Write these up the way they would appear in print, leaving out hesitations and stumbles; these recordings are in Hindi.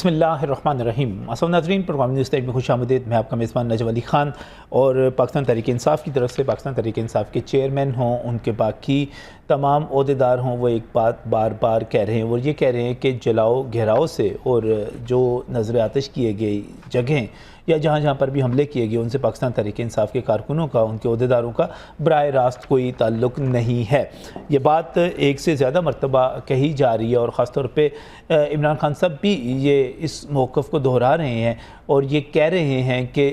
बिस्मिल्लाहिर्रहमानिर्रहीम। अस्सलाम नाज़रीन, प्रोग्राम न्यूज़ टाइम में खुशामदीद। मैं आपका मेज़बान नजब अली ख़ान और पाकिस्तान तहरीक इंसाफ़ की तरफ से पाकिस्तान तहरीक इंसाफ़ के चेयरमैन हों, उनके बाकी तमाम ओहदेदार हों, वो एक बात बार बार कह रहे हैं और ये कह रहे हैं कि जलाओ घेराव से और जो नज़र आतिश किए गई जगहें या जहाँ जहाँ पर भी हमले किए गए उनसे पाकिस्तान तहरीक इंसाफ़ के कारकुनों का, उनके ओहदेदारों का बराह रास्त कोई ताल्लुक़ नहीं है। ये बात एक से ज़्यादा मरतबा कही जा रही है और ख़ास तौर पे इमरान खान साहब भी ये इस मौक़िफ़ को दोहरा रहे हैं और ये कह रहे हैं कि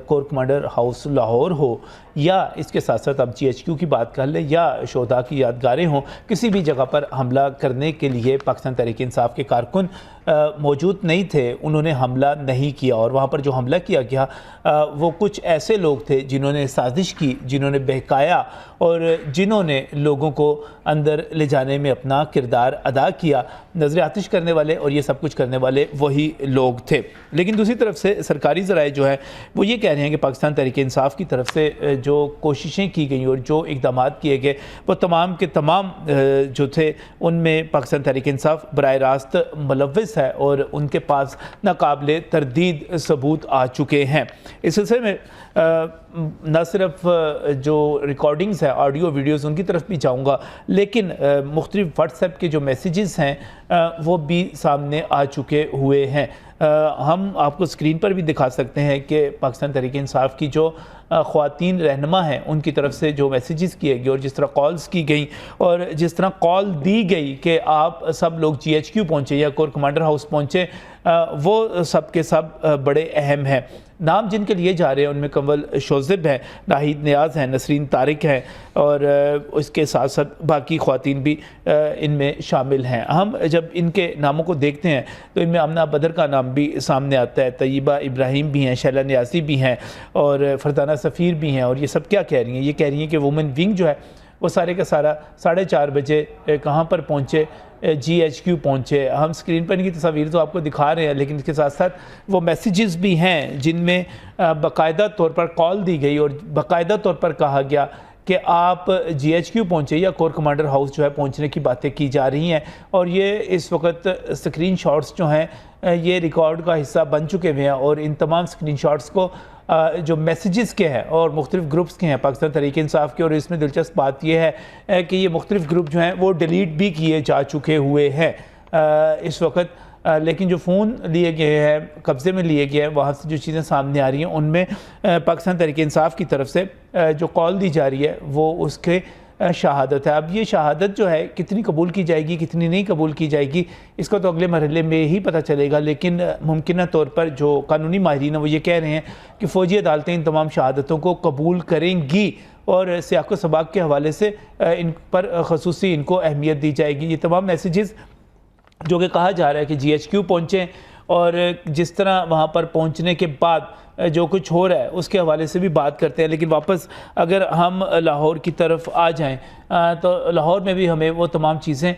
कोर कमांडर हाउस लाहौर हो या इसके साथ साथ अब GHQ की बात कर लें या शोहदा की यादगारें हों, किसी भी जगह पर हमला करने के लिए पाकिस्तान तहरीक इंसाफ़ के कारकुन मौजूद नहीं थे, उन्होंने हमला नहीं किया। और वहाँ पर जो हमला किया गया वो कुछ ऐसे लोग थे जिन्होंने साजिश की, जिन्होंने बहकाया और जिन्होंने लोगों को अंदर ले जाने में अपना किरदार अदा किया। नज़र आतिश करने वाले और ये सब कुछ करने वाले वही लोग थे। लेकिन दूसरी तरफ से सरकारी ज़राए जो है वो ये कह रहे हैं कि पाकिस्तान तहरीक इंसाफ़ की तरफ से जो कोशिशें की गई और जो इक़दाम किए गए वो तमाम के तमाम जो थे उनमें पाकिस्तान तहरीक इंसाफ़ बराह रास्त मुलव्वस है और उनके पास नाकाबिले तरदीद सबूत आ चुके हैं। इस सिलसिले में न सिर्फ जो रिकॉर्डिंग्स है, ऑडियो वीडियोज़, उनकी तरफ भी जाऊँगा, लेकिन मुख्तलिफ़ व्हाट्सएप के जो मैसेजेस हैं वो भी सामने आ चुके हुए हैं। हम आपको स्क्रीन पर भी दिखा सकते हैं कि पाकिस्तान तहरीक इंसाफ़ की जो ख़वातीन रहनुमा हैं उनकी तरफ से जो मैसेजेस किए गए और जिस तरह कॉल्स की गई और जिस तरह कॉल दी गई कि आप सब लोग GHQ पहुँचे या कोर कमांडर हाउस पहुँचे, वो सब के सब बड़े अहम हैं। नाम जिनके लिए जा रहे हैं उनमें कंवल शोज़िब हैं, नाहिद नियाज़ हैं, नसरीन तारिक हैं और उसके साथ साथ बाकी ख़वातीन भी इनमें शामिल हैं। हम जब इनके नामों को देखते हैं तो इनमें आमना बदर का नाम भी सामने आता है, तय्यबा इब्राहिम भी हैं, शैला नियाज़ी भी हैं और फरदाना सफ़ीर भी हैं। और ये सब क्या कह रही हैं? ये कह रही हैं कि वुमेन विंग जो है वो सारे का सारा 4:30 बजे कहाँ पर पहुँचे? GHQ पहुँचे। हम स्क्रीन पर इनकी तस्वीर तो आपको दिखा रहे हैं, लेकिन इसके साथ साथ वो मैसेजेस भी हैं जिनमें बाकायदा तौर पर कॉल दी गई और बाकायदा तौर पर कहा गया कि आप GHQ पहुँचे या कोर कमांडर हाउस जो है पहुँचने की बातें की जा रही हैं। और ये इस वक्त स्क्रीन शॉट्स जो हैं ये रिकॉर्ड का हिस्सा बन चुके हुए हैं और इन तमाम स्क्रीन शॉट्स को जो मैसेजेस के हैं और मुख्तलिफ़ ग्रुप्स के हैं पाकिस्तान तहरीक इंसाफ़ के, और इसमें दिलचस्प बात यह है कि ये मुख्तलिफ़ ग्रुप जो हैं वो डिलीट भी किए जा चुके हुए हैं इस वक्त। लेकिन जो फ़ोन लिए गए हैं, कब्ज़े में लिए गए हैं, वहाँ से जो चीज़ें सामने आ रही हैं उनमें पाकिस्तान तहरीक इंसाफ़ की तरफ से जो कॉल दी जा रही है वो उसके शहादत है। अब ये शहादत जो है कितनी कबूल की जाएगी, कितनी नहीं कबूल की जाएगी, इसका तो अगले मरहले में ही पता चलेगा। लेकिन मुमकिन तौर पर जो कानूनी माहिरीन है वो ये कह रहे हैं कि फ़ौजी अदालतें इन तमाम शहादतों को कबूल करेंगी और सियाक़ व सबाक़ के हवाले से इन पर ख़ुसूसी इनको अहमियत दी जाएगी। ये तमाम मैसेजेस जो कि कहा जा रहा है कि GHQ पहुँचें और जिस तरह वहाँ पर पहुँचने के बाद जो कुछ हो रहा है उसके हवाले से भी बात करते हैं। लेकिन वापस अगर हम लाहौर की तरफ आ जाएं तो लाहौर में भी हमें वो तमाम चीज़ें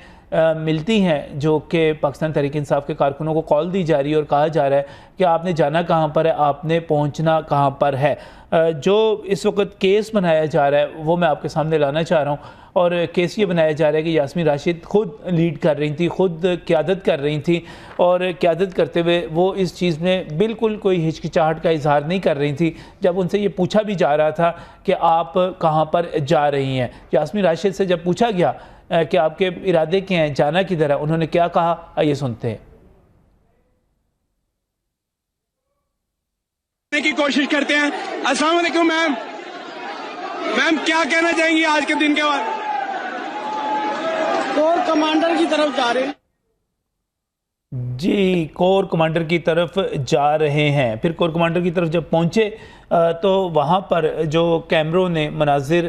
मिलती हैं जो कि पाकिस्तान तहरीक इंसाफ़ के कारकुनों को कॉल दी जा रही है और कहा जा रहा है कि आपने जाना कहाँ पर है, आपने पहुँचना कहाँ पर है। जो इस वक्त केस बनाया जा रहा है वो मैं आपके सामने लाना चाह रहा हूँ और केस ये बनाया जा रहा है कि यास्मीन राशिद खुद लीड कर रही थी, खुद क़यादत कर रही थी और क़यादत करते हुए वो इस चीज़ में बिल्कुल कोई हिचकिचाहट का इजहार नहीं कर रही थी जब उनसे ये पूछा भी जा रहा था कि आप कहाँ पर जा रही हैं। यास्मीन राशिद से जब पूछा गया कि आपके इरादे क्या हैं, जाना किधर है, उन्होंने क्या कहा, आइए सुनते हैं। की कोशिश करते हैं। अस्सलाम वालेकुम मैम, क्या कहना चाहेंगी आज के दिन के बाद? कोर कमांडर की तरफ जा रहे हैं जी, कोर कमांडर की तरफ जा रहे हैं। फिर कोर कमांडर की तरफ जब पहुँचे तो वहाँ पर जो कैमरों ने मनाजिर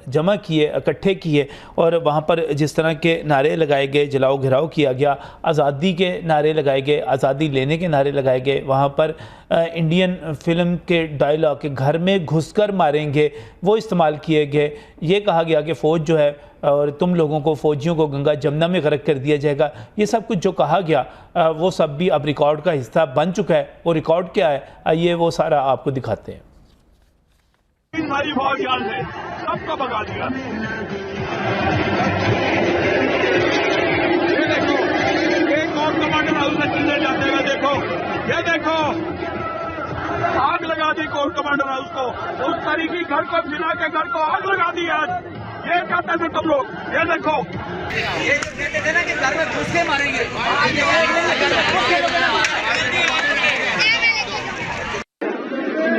जमा किए, इकट्ठे किए और वहाँ पर जिस तरह के नारे लगाए गए, जलाओ घिराव किया गया, आज़ादी के नारे लगाए गए, आज़ादी लेने के नारे लगाए गए, वहाँ पर इंडियन फिल्म के डायलॉग के घर में घुसकर मारेंगे वो इस्तेमाल किए गए। ये कहा गया कि फ़ौज जो है और तुम लोगों को, फ़ौजियों को गंगा जमुना में गर्क कर दिया जाएगा। ये सब कुछ जो कहा गया वो सब भी अब रिकॉर्ड का हिस्सा बन चुका है। वो रिकॉर्ड क्या है, आइए वो सारा आपको दिखाते हैं। हमारी फौज ने सबको भगा दिया। ये देखो, एक और कोर्ट कमांडर हाउस से चले जाते हुए देखो, ये देखो आग लगा दी कोर्ट कमांडर हाउस को, उस तरीके घर को जिला के घर को आग लगा दी आज। ये कहते थे तुम लोग, ये देखो ये कहते थे ना कि घर में घुस के मारेंगे।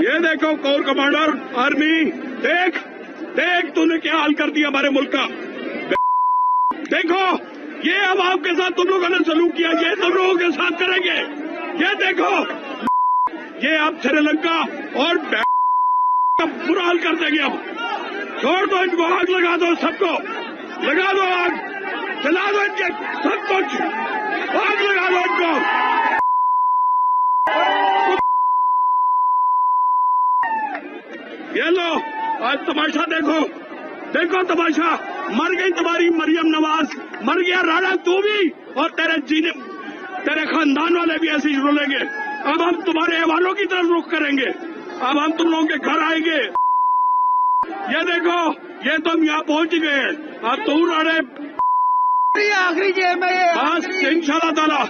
ये देखो कोर कमांडर आर्मी, देख देख तूने क्या हाल कर दिया हमारे मुल्क का। देखो ये अब आपके साथ तुम लोगों ने सलूक किया, ये तुम लोगों के साथ करेंगे। ये देखो ये आप श्रीलंका और का बुरा हाल कर देंगे। अब छोड़ दो इनको, आग लगा दो, सबको लगा दो आग, जला दो इनके सब कुछ, आग लगा दो इनको। ये लो आज तमाशा देखो, देखो तमाशा। मर गई तुम्हारी मरियम नवाज, मर गया राणा तू भी, और तेरे जीने तेरे खानदान वाले भी ऐसे ही रोलेंगे। अब हम तुम्हारे हवालों की तरफ रुख करेंगे, अब हम तुम लोगों के घर आएंगे। ये देखो ये तुम यहाँ पहुंच गए हैं, अब तू राणे आखिरी जेब में ये बस इंशाल्लाह ताला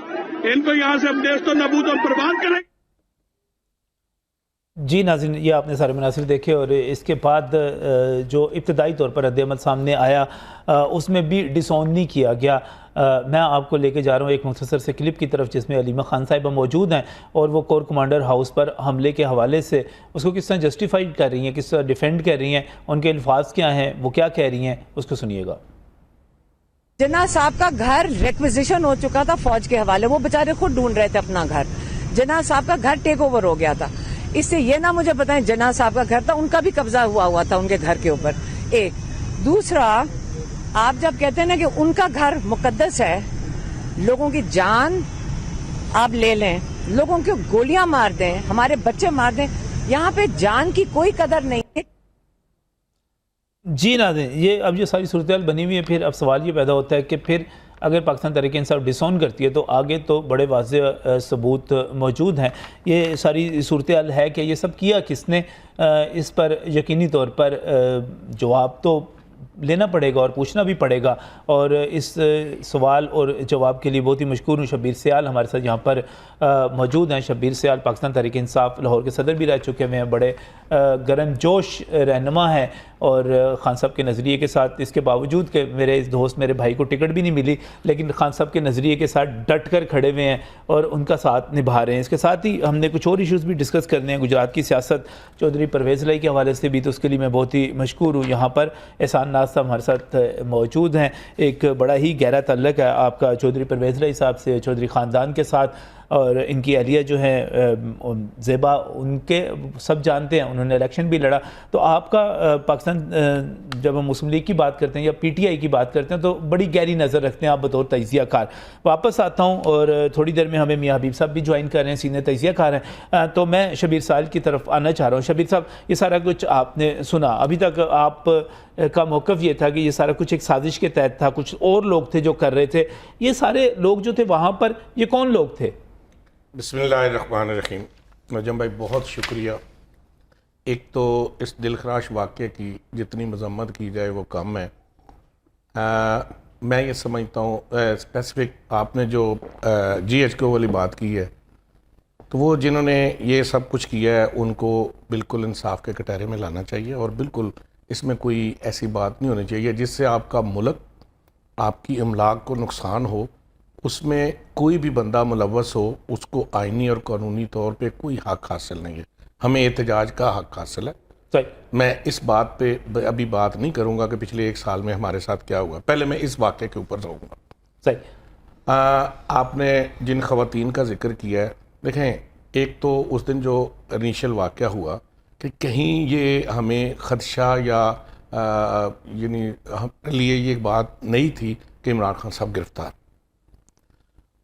इनको यहाँ से हम देश तो नबूद और बर्बाद करेंगे। जी नाज़रीन, ये आपने सारे मनासिर देखे और इसके बाद जो इब्तदाई तौर पर रद्द-ए-अमल सामने आया उसमें भी डिसऑन नहीं किया गया। मैं आपको लेके जा रहा हूँ एक मुख्तसर से क्लिप की तरफ जिसमें अलीमा खान साहिबा मौजूद हैं और वो कोर कमांडर हाउस पर हमले के हवाले से उसको किस तरह जस्टिफाइड कर रही हैं, किस तरह डिफेंड कर रही हैं, उनके अल्फाज क्या हैं, वो क्या कह रही हैं, उसको सुनिएगा। जिन्ना साहब का घर रिक्विजिशन हो चुका था फौज के हवाले, वो बेचारे खुद ढूंढ रहे थे अपना घर। जिन्ना साहब का घर टेक ओवर हो गया था। इससे ये ना मुझे बताएं जिन्ना साहब का घर था, उनका भी कब्जा हुआ था उनके घर के ऊपर। एक दूसरा, आप जब कहते हैं ना कि उनका घर मुकद्दस है, लोगों की जान आप ले लें, लोगों को गोलियां मार दें, हमारे बच्चे मार दें, यहाँ पे जान की कोई कदर नहीं है। जी नाज़रीन, ये अब जो सारी सूरत बनी हुई है, फिर अब सवाल ये पैदा होता है कि फिर अगर पाकिस्तान तहरीक इंसाफ डिसऑन करती है तो आगे तो बड़े वाज़ेह सबूत मौजूद हैं। ये सारी सूरत है कि ये सब किया किसने, इस पर यकीनी तौर पर जवाब तो लेना पड़ेगा और पूछना भी पड़ेगा। और इस सवाल और जवाब के लिए बहुत ही मशकूर हूँ। शब्बीर सियाल हमारे साथ यहाँ पर मौजूद हैं। शब्बीर सियाल पाकिस्तान तहरीक इंसाफ लाहौर के सदर भी रह चुके हुए हैं, बड़े गर्म जोश रहनुमा हैं और खान साहब के नज़रिए के साथ, इसके बावजूद कि मेरे इस दोस्त मेरे भाई को टिकट भी नहीं मिली, लेकिन खान साहब के नज़रिए के साथ डट कर खड़े हुए हैं और उनका साथ निभा रहे हैं। इसके साथ ही हमने कुछ और इशूज़ भी डिस्कस करने हैं, गुजरात की सियासत चौधरी परवेज़ लाई के हवाले से भी, तो उसके लिए मैं बहुत ही मशकूर हूँ। यहाँ पर एहसान नाज साहब हमारे साथ मौजूद हैं। एक बड़ा ही गहरा तल्लक है आपका चौधरी परवेज़ लाई साहब से, चौधरी ख़ानदान के साथ, और इनकी अहलिया जो है ज़ेबा, उनके सब जानते हैं, उन्होंने इलेक्शन भी लड़ा। तो आपका पाकिस्तान जब हम मुस्लिम लीग की बात करते हैं या पीटीआई की बात करते हैं तो बड़ी गहरी नज़र रखते हैं आप बतौर तजिया कार। वापस आता हूँ और थोड़ी देर में हमें मियाँ हबीब साहब भी ज्वाइन कर रहे हैं, सीनियर तजिया कार हैं। तो मैं शब्बीर साहब की तरफ आना चाह रहा हूँ। शब्बीर साहब, ये सारा कुछ आपने सुना, अभी तक आप का मौक़िफ़ ये था कि ये सारा कुछ एक साजिश के तहत था, कुछ और लोग थे जो कर रहे थे। ये सारे लोग जो थे वहाँ पर, ये कौन लोग थे? बिस्मिल्लाहिर्रहमानिर्रहीम। नजम भाई बहुत शुक्रिया। एक तो इस दिलखराश वाक़े की जितनी मज़म्मत की जाए वो कम है। मैं ये समझता हूँ स्पेसिफिक आपने जो GHQ वाली बात की है, तो वो जिन्होंने ये सब कुछ किया है उनको बिल्कुल इंसाफ के कटहरे में लाना चाहिए और बिल्कुल इसमें कोई ऐसी बात नहीं होनी चाहिए जिससे आपका मुल्क, आपकी अमलाक को नुकसान हो। उसमें कोई भी बंदा मुलव्वस हो, उसको आइनी और कानूनी तौर पे कोई हक़ हासिल नहीं है। हमें एहतजाज का हक़ हासिल है। सही। मैं इस बात पे अभी बात नहीं करूँगा कि पिछले 1 साल में हमारे साथ क्या हुआ, पहले मैं इस वाक़े के ऊपर रहूँगा। सही। आपने जिन ख़वातीन का जिक्र किया है, देखें एक तो उस दिन जो इनिशियल वाक़या हुआ कि कहीं ये हमें ख़दशा या यानी हमारे लिए ये बात नहीं थी कि इमरान खान साहब गिरफ़्तार,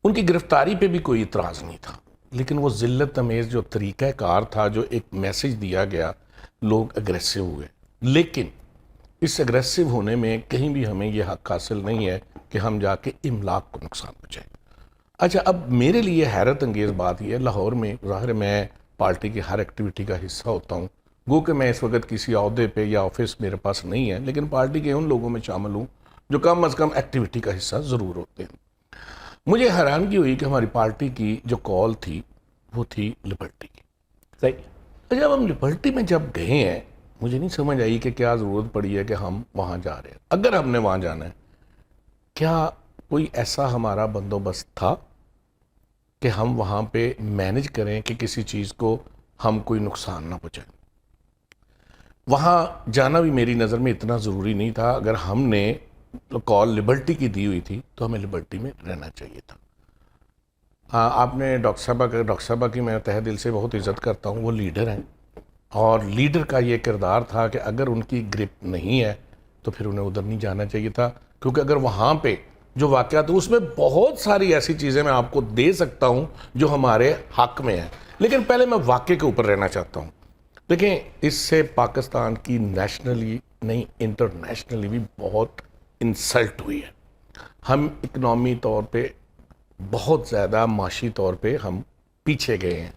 उनकी गिरफ़्तारी पे भी कोई इतराज़ नहीं था, लेकिन वो ज़िल्लत अमेज़ जो तरीक़ाकार था, जो एक मैसेज दिया गया, लोग अग्रेसिव हुए। लेकिन इस अग्रेसिव होने में कहीं भी हमें ये हक़ हासिल नहीं है कि हम जाके इमलाक को नुकसान पहुँचाएँ। अच्छा, अब मेरे लिए हैरत अंगेज़ बात यह है, लाहौर में ज़ाहिर मैं पार्टी की हर एक्टिविटी का हिस्सा होता हूँ, गो कि मैं इस वक्त किसी अहदे पे या ऑफिस मेरे पास नहीं है, लेकिन पार्टी के उन लोगों में शामिल हूँ जो कम अज़ कम एक्टिविटी का हिस्सा ज़रूर होते हैं। मुझे हैरानगी हुई कि हमारी पार्टी की जो कॉल थी वो थी लिबर्टी की। सही। जब हम लिबर्टी में जब गए हैं, मुझे नहीं समझ आई कि क्या ज़रूरत पड़ी है कि हम वहाँ जा रहे हैं। अगर हमने वहाँ जाना है, क्या कोई ऐसा हमारा बंदोबस्त था कि हम वहाँ पे मैनेज करें कि किसी चीज़ को हम कोई नुकसान ना पहुँचाएं। वहाँ जाना भी मेरी नज़र में इतना ज़रूरी नहीं था। अगर हमने कॉल लिबर्टी की दी हुई थी तो हमें लिबर्टी में रहना चाहिए था। हाँ, आपने डॉक्टर साहबा की मैं तहे दिल से बहुत इज़्ज़त करता हूँ। वो लीडर हैं और लीडर का ये किरदार था कि अगर उनकी ग्रिप नहीं है तो फिर उन्हें उधर नहीं जाना चाहिए था, क्योंकि अगर वहाँ पे जो वाक़या था उसमें बहुत सारी ऐसी चीज़ें मैं आपको दे सकता हूँ जो हमारे हक़ में है। लेकिन पहले मैं वाक़े के ऊपर रहना चाहता हूँ। देखें, इससे पाकिस्तान की नेशनली नहीं इंटरनेशनली भी बहुत इंसल्ट हुई है। हम इकनॉमी तौर पे बहुत ज़्यादा माशी तौर पे हम पीछे गए हैं।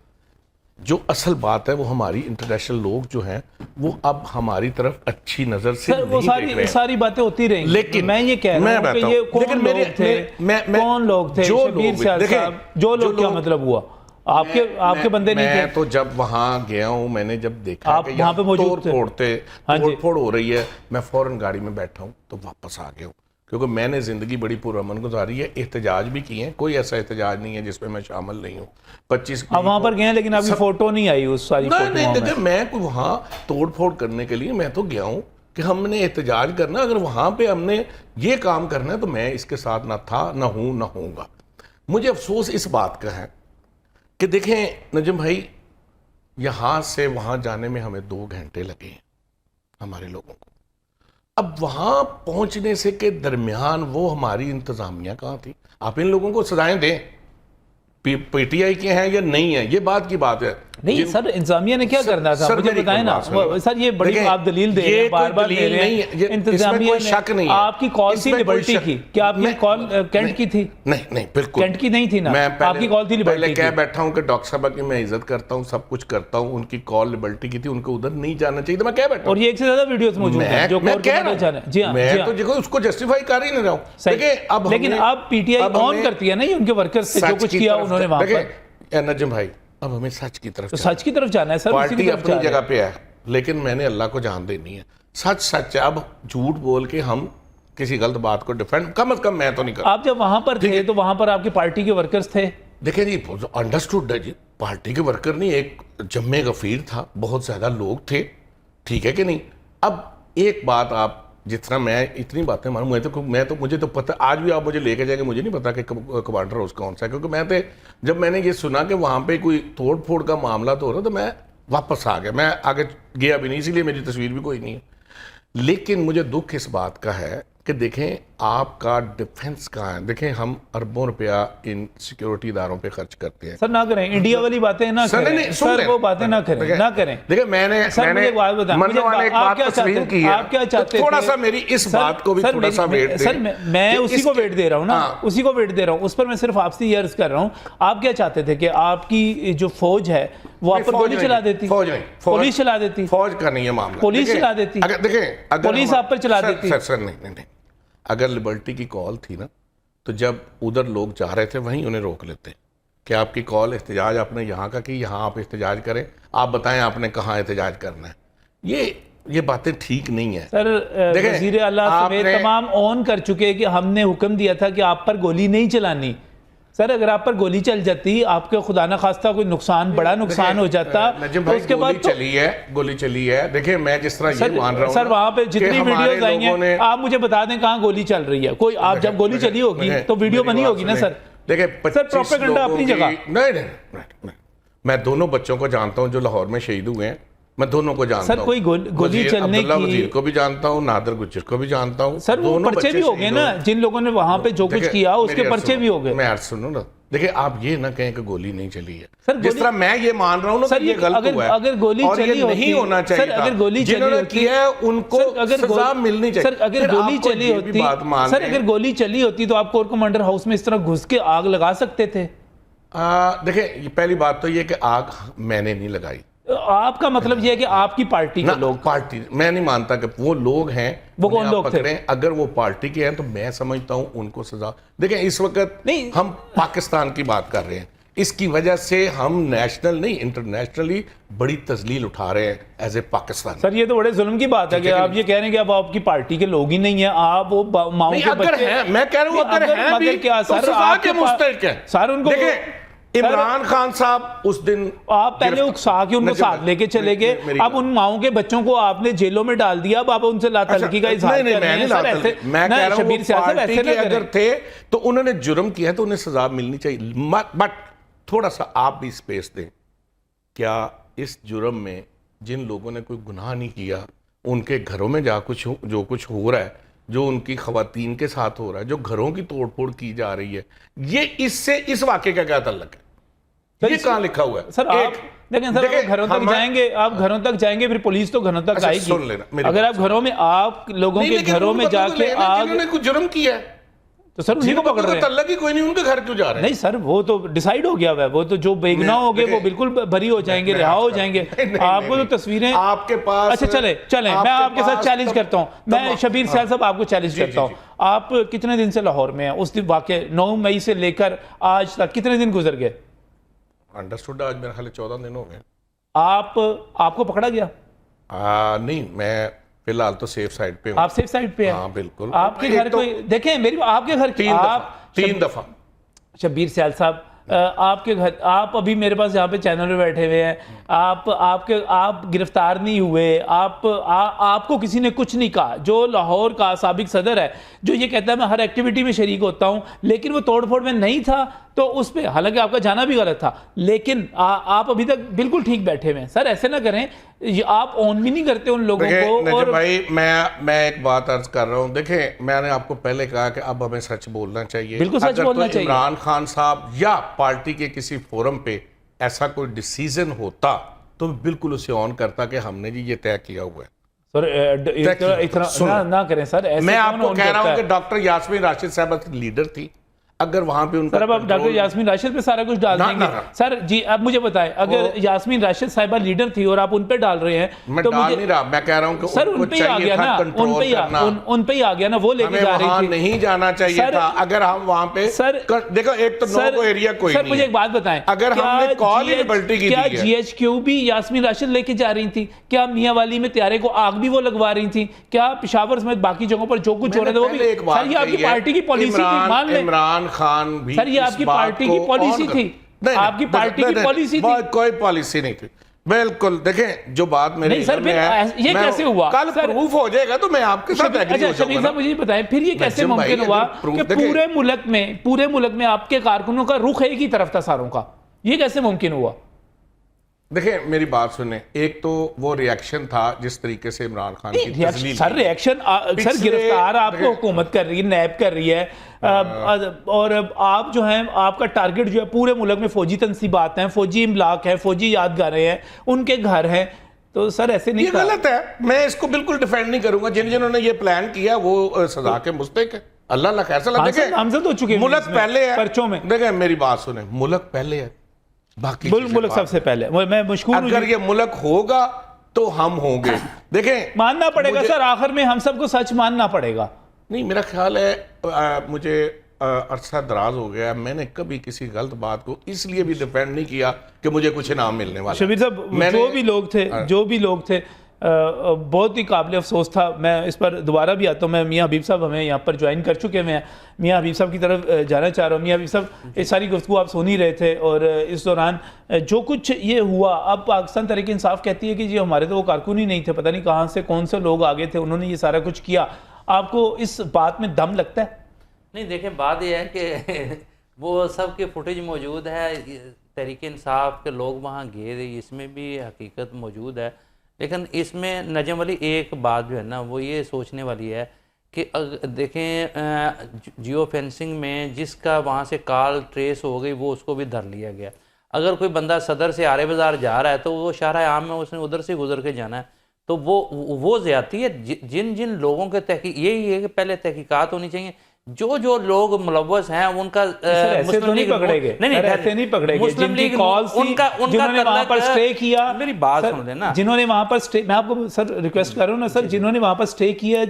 जो असल बात है वो हमारी इंटरनेशनल लोग जो हैं वो अब हमारी तरफ अच्छी नज़र से सर, वो सारी बातें होती रहेंगी, लेकिन मैं ये कह रहा हूं कि ये कौन लोग थे शबीर सियाल साहब, जो लोग क्या मतलब हुआ? आपके बंदे नहीं थे? मैं तो जब वहां गया हूं, मैंने जब देखा आप वहां पे मौजूद थे, तोड़ हो रही है, मैं फौरन गाड़ी में बैठा हूं तो वापस आ गया हूं, क्योंकि मैंने ज़िंदगी बड़ी पुरअमन गुजारी है। एहतजाज भी किए हैं, कोई ऐसा एहतजाज नहीं है जिसमें मैं शामिल नहीं हूँ। 25 आप वहां पर गए हैं, लेकिन आपकी फोटो नहीं आई उस सारी फोटो नहीं। देखिए, मैं कोई वहाँ तोड़ फोड़ करने के लिए मैं तो गया हूँ कि हमने एहतजाज करना, अगर वहाँ पे हमने ये काम करना है तो मैं इसके साथ ना था, ना हूँ, ना होऊंगा। मुझे अफसोस इस बात का है कि देखें नजम भाई, यहाँ से वहाँ जाने में हमें 2 घंटे लगे हैं हमारे लोगों को। अब वहाँ पहुँचने से के दरमियान वो हमारी इंतज़ामिया कहाँ थी? आप इन लोगों को सजाएं दें, पीटीआई के हैं या नहीं है, ये बात की बात है। नहीं सर, इंतजामिया ने क्या करना था, मुझे बताएं ना सर। ये बड़ी आप दलील दे रहे हैं, बार-बार दे रहे हैं। इंतजामिया ने शक नहीं है, आपकी कॉल थी लिबर्टी की, क्या आपकी कॉल कैंट की थी? नहीं, बिल्कुल कैंट की नहीं थी ना, आपकी कॉल थी लिबर्टी की। कह बैठा हूँ कि डॉक्टर साहब की मैं इज्जत करता हूँ, सब कुछ करता हूँ, उनकी कॉल लिबर्टी की थी, उनको उधर नहीं जाना चाहिए था, मैं कह बैठा। और ये एक से ज्यादा वीडियोस मौजूद हैं जो मैं तो देखो उसको जस्टिफाई कर ही नहीं रहा हूँ। लेकिन अब पीटीआई ऑन करती है ना, ये उनके वर्कर्स से जो कुछ किया उन्होंने वहां पर। नजम भाई, अब हमें सच की तरफ, तो सच की तरफ जाना है सर। पार्टी अपनी जगह पे है, लेकिन मैंने अल्लाह को जान देनी है। सच है। अब झूठ बोल के हम किसी गलत बात को डिफेंड, कम से कम मैं तो नहीं कर। आप जब वहां पर थे तो वहां पर आपकी पार्टी के वर्कर्स थे? देखिए जी, अंडरस्टूड है जी, पार्टी के वर्कर नहीं, एक जम्मे गफीर था, बहुत ज्यादा लोग थे, ठीक है कि नहीं। अब एक बात, आप जितना मैं इतनी बातें मानूं, मुझे तो पता, आज भी आप मुझे लेके जाएंगे, मुझे नहीं पता कि कमांडर हाउस कौन सा है, क्योंकि जब मैंने ये सुना कि वहाँ पे कोई तोड़ फोड़ का मामला तो हो रहा, तो मैं वापस आ गया। मैं आगे गया भी नहीं, इसीलिए मेरी तस्वीर भी कोई नहीं है। लेकिन मुझे दुख इस बात का है कि देखें आपका डिफेंस कहाँ है। देखें, हम अरबों रुपया इन सिक्योरिटी इदारों पे खर्च करते हैं। सर ना करें, इंडिया वाली बातें ना करें सर, वो बातें ना करें, ना करें। देखिए, मैंने एक बात तस्लीम की है। आप क्या चाहते हैं? थोड़ा सा मेरी इस बात को भी थोड़ा सा वेट दें। सर मैं उसी को वेट दे रहा हूँ ना, उसी को वेट दे रहा हूँ, उस पर मैं सिर्फ आपसे ये अर्ज कर रहा हूँ। आप क्या चाहते थे कि आपकी जो फौज है वो आप पर गोली चला देती? फौज नहीं, पुलिस चला देती। फौज का नहीं है मामला, पुलिस चला देती। देखें, पुलिस आप पर चला देती। सर नहीं, अगर लिबर्टी की कॉल थी ना, तो जब उधर लोग जा रहे थे वहीं उन्हें रोक लेते कि आपकी कॉल एहतजाज आपने यहाँ का कि यहाँ आप एहतजाज करें, आप बताएं आपने कहाँ एहतजाज करना है। ये बातें ठीक नहीं है सर। वज़ीर आला समेत तमाम ऑन कर चुके हैं कि हमने हुक्म दिया था कि आप पर गोली नहीं चलानी। सर, अगर आप पर गोली चल जाती, आपके खुदा न खास्ता कोई नुकसान, बड़ा नुकसान हो जाता, तो उसके बाद गोली चली है। देखिए, मैं जिस तरह ये मान रहा हूं सर, वहां पे जितनी वीडियोस आई हैं, आप मुझे बता दें कहाँ गोली चल रही है। कोई आप जब गोली चली होगी तो वीडियो बनी होगी ना सर। देखिए, सर, प्रोपेगेंडा अपनी जगह। नहीं, मैं दोनों बच्चों को जानता हूँ जो लाहौर में शहीद हुए हैं, मैं दोनों को जानता हूँ। सर, कोई गोली चलने की, वजीर को भी जानता हूँ, नादर गुज्जर को भी जानता हूँ। सर, वो पर्चे भी हो गए ना, जिन लोगों ने वहां पे जो कुछ किया उसके पर्चे भी हो गए। मैं सुनो ना, देखिए, आप ये ना कहें कि गोली नहीं चली है। सर, जिस तरह मैं ये मान रहा हूँ ना, सर, ये गलत हुआ है। अगर गोली चली होती, नहीं होना चाहिए। सर, अगर गोली जिन्होंने किया है उनको सजा मिलनी चाहिए। सर, अगर गोली चली होती, सर, अगर गोली चली होती तो आप कोर कमांडर हाउस में इस तरह घुस के आग लगा सकते थे। देखिए, पहली बात तो ये कि आग मैंने नहीं लगाई। आपका मतलब यह है कि आपकी पार्टी के लोग, पार्टी मैं नहीं मानता कि वो लोग हैं, वो कौन लोग थे? अगर वो पार्टी के हैं तो मैं समझता हूं उनको सजा। देखें इस वक्त नहीं, हम पाकिस्तान की बात कर रहे हैं, इसकी वजह से हम नेशनल नहीं इंटरनेशनली बड़ी तजलील उठा रहे हैं एज ए पाकिस्तान। सर ये तो बड़े जुल्म की बात है कि आप ये कह रहे हैं कि अब आपकी पार्टी के लोग ही नहीं है, आप वो माओ के अगर बच्चे हैं, मैं कह रहा हूं अगर हैं भी क्या तो सर सजा के मुस्तहिक है। सर उनको देखें इमरान खान साहब उस दिन आप पहले उकसा के उनको साथ लेके चले गए, अब उन माओं के बच्चों को आपने जेलों में डाल दिया, अब आप उनसे लातलकी का इजहार कर रहे हैं। सर ऐसे मैं कह रहा हूं शबीर सियासत ऐसे ना अगर थे तो उन्होंने जुर्म किया है तो उन्हें सजा मिलनी चाहिए, बट थोड़ा सा आप भी स्पेस दें। क्या इस जुर्म में जिन लोगों ने कोई गुनाह नहीं किया, उनके घरों में जो कुछ हो रहा है, जो उनकी खवातीन के साथ हो रहा है, जो घरों की तोड़फोड़ की जा रही है, ये इससे इस वाक़े का क्या ताल्लुक है? ये कहाँ लिखा हुआ है? सर आप देखें सर, घरों तक जाएंगे, आप घरों तक जाएंगे, फिर पुलिस तो घरों तक आएगी। सुन लेना, अगर आप घरों में, आप लोगों के घरों में जाके जिन्होंने कुछ जुर्म किया है तो सर उन्हीं को पकड़ रहे हैं। तल्लक ही कोई नहीं, उनके घर क्यों जा रहे हैं? नहीं सर वो तो डिसाइड हो गया है, वो तो जो बेगुनाह हो गए वो बिल्कुल बरी हो जाएंगे, रिहा हो जाएंगे। आपको तो तस्वीरें आपके पास, अच्छा चले मैं आपके साथ चैलेंज करता हूँ, मैं शबीर सियाल साहब आपको चैलेंज करता हूँ। आप कितने दिन से लाहौर में हैं? उस दिन वाकई 9 मई से लेकर आज तक कितने दिन गुजर गए? अंडरस्टूड, आज मेरे ख्याल 14 दिन हो गए। आपको पकड़ा गया? नहीं, मैं फिलहाल तो सेफ साइड पे हूं। आप सेफ साइड पे हैं? हाँ बिल्कुल। आपके घर तो कोई देखें, मेरी आपके घर तीन दफा शबीर सियाल साहब आपके घर, आप अभी मेरे पास यहाँ पे चैनल में बैठे हुए हैं, आप गिरफ्तार नहीं हुए, आपको किसी ने कुछ नहीं कहा। जो लाहौर का साबिक सदर है, जो ये कहता है मैं हर एक्टिविटी में शरीक होता हूँ, लेकिन वो तोड़फोड़ में नहीं था, तो उस पर हालांकि आपका जाना भी गलत था, लेकिन आप अभी तक बिल्कुल ठीक बैठे हुए हैं। सर ऐसे ना करें, आप ऑन भी नहीं करते उन लोगों को। और भाई मैं एक बात अर्ज कर रहा हूं, देखें मैंने आपको पहले कहा कि अब हमें सच बोलना चाहिए। बिल्कुल सच बोलना चाहिए। इमरान खान साहब या पार्टी के किसी फोरम पे ऐसा कोई डिसीजन होता तो बिल्कुल उसे ऑन करता कि हमने जी ये तय किया हुआ है। सर इतना ना करें सर। मैं आपको कह रहा हूं कि डॉक्टर यास्मीन राशिद साहब लीडर थी, अगर वहां पे उनका, सर अब डॉक्टर यास्मीन राशिद पे सारा कुछ डाल देंगे। सर जी अब मुझे बताएं, अगर यास्मीन राशिद साहिबा लीडर थी और आप उन पे डाल रहे हैं, मैं तो डाल नहीं रहा, मैं कह रहा हूं कि सर उन पे ही आ गया ना, उन पे ही आ गया ना, वो लेके जा रही थी। नहीं जाना चाहिए था अगर हम वहां पे। सर देखो, एक तो नो को एरिया कोई नहीं। सर मुझे एक बात बताएं, अगर हमने कॉल ही लिबर्टी की, क्या GHQ भी यास्मीन राशिद लेके जा रही थी? क्या मियां वाली में त्यारे को आग भी वो लगवा रही थी? क्या पेशावर समेत बाकी जगहों पर जो कुछ हो रहा था वो भी? सर ये आपकी पार्टी की पॉलिसी थी, मान लें। इमरान खान भी, सर ये आपकी पार्टी की पॉलिसी थी, आपकी पार्टी की पॉलिसी थी। कोई पॉलिसी नहीं थी, बिल्कुल। देखें जो बात मेरे नहीं सर, फिर ये कैसे हुआ? कल प्रूफ हो जाएगा तो मैं आपके साथ एग्री हो जाऊंगा। अच्छा शबीर साहब मुझे बताएं, फिर ये कैसे मुमकिन हुआ कि पूरे मुल्क में आपके कारकुनों का रुख एक ही तरफ था सारों का? ये कैसे मुमकिन हुआ? देखिए मेरी बात सुने, एक तो वो रिएक्शन था जिस तरीके से इमरान खान की तस्लील। सर रिएक्शन, सर गिरफ्तार आपको हुकूमत कर रही है, नैब कर रही है, और आप जो हैं, आपका टारगेट जो है पूरे मुल्क में फौजी तनसीबात हैं, फौजी इमलाक हैं, फौजी यादगारें हैं, उनके घर हैं। तो सर ऐसे नहीं, ये गलत है। मैं इसको बिल्कुल डिफेंड नहीं करूंगा। जिन्होंने ये प्लान किया वो सजा के मुस्तहिक है। अल्लाह ना खैर सलाह। देखें नामजद हो चुके हैं मुल्क पहले है पर्चों में। देखें मेरी बात सुने, मुल्क पहले है, बाकी मुल्क सबसे पहले। मैं मशहूर, अगर ये मुल्क होगा तो हम होंगे। देखें मानना पड़ेगा सर, आखिर में हम सबको सच मानना पड़ेगा। नहीं मेरा ख्याल है मुझे अरसा दराज हो गया, मैंने कभी किसी गलत बात को इसलिए भी डिफेंड नहीं किया कि मुझे कुछ इनाम मिलने वाला। शबीर साहब जो भी लोग थे बहुत ही काबिल अफसोस था। मैं इस पर दोबारा भी आता हूँ। मैं मियाँ हबीब साहब हमें यहाँ पर ज्वाइन कर चुके हैं, मियाँ हबीब साहब की तरफ जाना चाह रहा हूँ। मियाँ हबीब साहब, ये सारी गुफ्तगू आप सुन ही रहे थे, और इस दौरान जो कुछ ये हुआ, अब पाकिस्तान तहरीक इंसाफ कहती है कि जी हमारे तो वो कारकुन ही नहीं थे, पता नहीं कहाँ से कौन से लोग आगे थे, उन्होंने ये सारा कुछ किया। आपको इस बात में दम लगता है? नहीं देखें, बात यह है कि वो सब के फुटेज मौजूद है, तहरीक इंसाफ के लोग वहाँ गए, इसमें भी हकीकत मौजूद है। लेकिन इसमें नजम वाली एक बात जो है ना, वो ये सोचने वाली है कि देखें जियो फेंसिंग में जिसका वहाँ से कॉल ट्रेस हो गई, वो उसको भी धर लिया गया। अगर कोई बंदा सदर से आरे बाज़ार जा रहा है तो वो शाहराह आम में उसने उधर से गुजर के जाना है, तो वो ज़्यादती है। जिन लोगों के तहकीक, यही है कि पहले तहकीकात होनी चाहिए। जो जो लोग मुलव्वस हैं उनका ऐसे तो नहीं पकड़ेंगे, ऐसे नहीं पकड़ेंगे। जिनकी कॉल्स जिन्होंने वहां पर स्टे किया, मेरी बात सुन लेना, जिन्होंने वहां पर स्टे, मैं आपको सर रिक्वेस्ट कर रहा हूं ना सर, जिन्होंने वहां पर स्टे किया,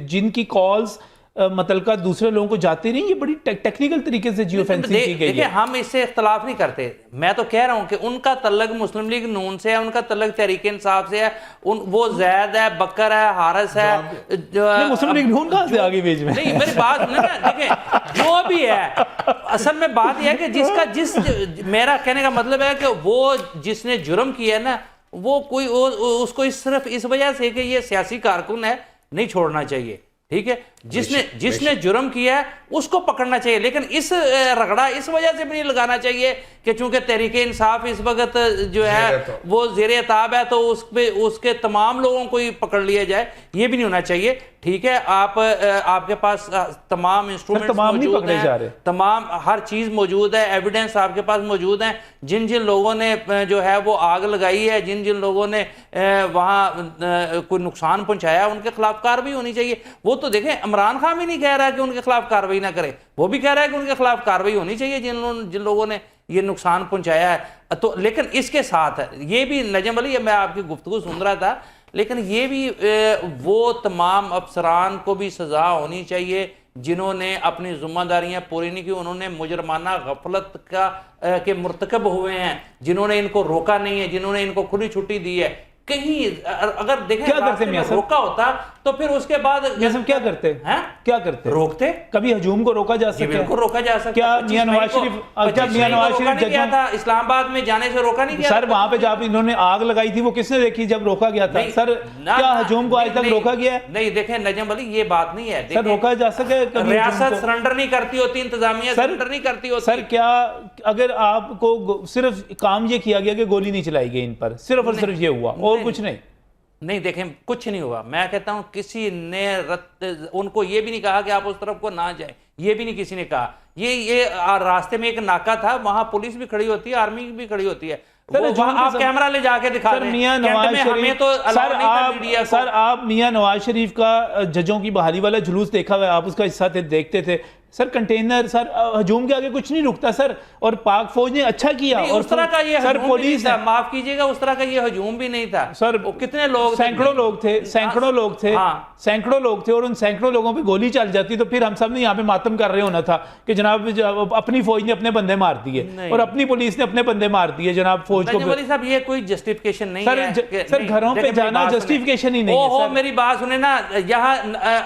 जिनकी कॉल्स मतलब दूसरे लोगों को जाती नहीं, ये बड़ी टेक्निकल तरीके से जियो फेंसिंग की गई है। हम इससे इख्तलाफ नहीं करते, मैं तो कह रहा हूं कि उनका तल्लक मुस्लिम लीग नून से है, उनका तल्लक तहरीक इंसाफ से है, वो जैद है, बकर है, हारिस है, मुस्लिम लीग नून कहां से आ गई बीच में? नहीं, मेरी बात सुनिए ना, देखें जो भी है, असल में बात यह है कि मेरा कहने का मतलब है कि वो जिसने जुर्म किया ना, वो कोई उसको सिर्फ इस वजह से कि ये सियासी कारकुन है नहीं छोड़ना चाहिए, ठीक है। जिसने जुर्म किया है उसको पकड़ना चाहिए, लेकिन इस रगड़ा इस वजह से भी नहीं लगाना चाहिए कि चूंकि तहरीक इंसाफ इस वक्त जो है वो ज़ेरे ताब है तो उसके तमाम लोगों को ही पकड़ लिया जाए, ये भी नहीं होना चाहिए, ठीक है। आपके पास तमाम इंस्ट्रूमेंट मौजूद हैं, तमाम हर चीज़ मौजूद है, एविडेंस आपके पास मौजूद है। जिन जिन लोगों ने जो है वो आग लगाई है, जिन जिन लोगों ने वहाँ कोई नुकसान पहुंचाया, उनके खिलाफ कार्रवाई होनी चाहिए। वो तो देखें, इमरान खान भी नहीं कह रहा है कि उनके खिलाफ कार्रवाई ना करे, वो भी कह रहा है कि उनके खिलाफ कार्रवाई होनी चाहिए जिन लोगों ने ये नुकसान पहुंचाया है। तो लेकिन इसके साथ ये भी नजम अली, मैं आपकी गुफ्तगू सुन रहा था, लेकिन ये भी वो तमाम अफसरान को भी सजा होनी चाहिए जिन्होंने अपनी जिम्मेदारियां पूरी नहीं की, उन्होंने मुजरमाना गफलत के मुर्तकब हुए हैं, जिन्होंने इनको रोका नहीं है, जिन्होंने इनको खुली छुट्टी दी है। कहीं अगर देखें क्या करते मियां साहब, रोका होता तो फिर उसके बाद मियां साहब क्या करते हैं, क्या करते, रोकते, कभी हजूम को रोका जा सकता है, बिल्कुल रोका जा सकता। क्या मियां नवाज शरीफ, जब मियां नवाज शरीफ किया था, इस्लामाबाद में जाने से रोका नहीं गया सर, वहां पे जब इन्होंने आग लगाई थी वो किसने देखी जब रोका गया था? सर क्या हजूम को आज तक रोका गया है? नहीं, देखें नजम अली, ये बात नहीं है सर, रोका जा सके। रियासत सरेंडर नहीं करती होती, इंतजामिया सरेंडर नहीं करती होती। सर क्या अगर आपको सिर्फ काम ये किया गया कि गोली नहीं चलाई गई इन पर, सिर्फ और सिर्फ ये हुआ और कुछ नहीं? नहीं, देखें कुछ नहीं हुआ। मैं कहता हूं किसी ने उनको ये भी नहीं कहा कि आप उस तरफ को ना जाए, ये भी नहीं किसी ने कहा। ये रास्ते में एक नाका था, वहां पुलिस भी खड़ी होती है, आर्मी भी खड़ी होती है, आप कैमरा ले जाके दिखा दें। मियां नवाज शरीफ, तो सर आप मियां नवाज शरीफ का जजों की बहाली वाला जुलूस देखा हुआ, आप उसका हिस्सा देखते थे सर। कंटेनर सर हजूम के आगे कुछ नहीं रुकता सर, और पाक फौज ने अच्छा किया। और उस तरह का ये सर पुलिस, माफ कीजिएगा, उस तरह का ये हजूम भी नहीं था सर। कितने लोग, सैकड़ों लोग थे, सैकड़ों लोग थे, सैकड़ों लोग थे, और उन सैकड़ों लोगों पे गोली चल जाती तो फिर हम सब ने यहाँ पे मातम कर रहे होना था कि जनाब अपनी फौज ने अपने बंदे मार दिए और अपनी पुलिस ने अपने बंदे मार दिए जनाब फौज को। साहब ये कोई जस्टिफिकेशन नहीं है सर, घरों पे जाना जस्टिफिकेशन ही नहीं है। मेरी बात सुने ना, यहाँ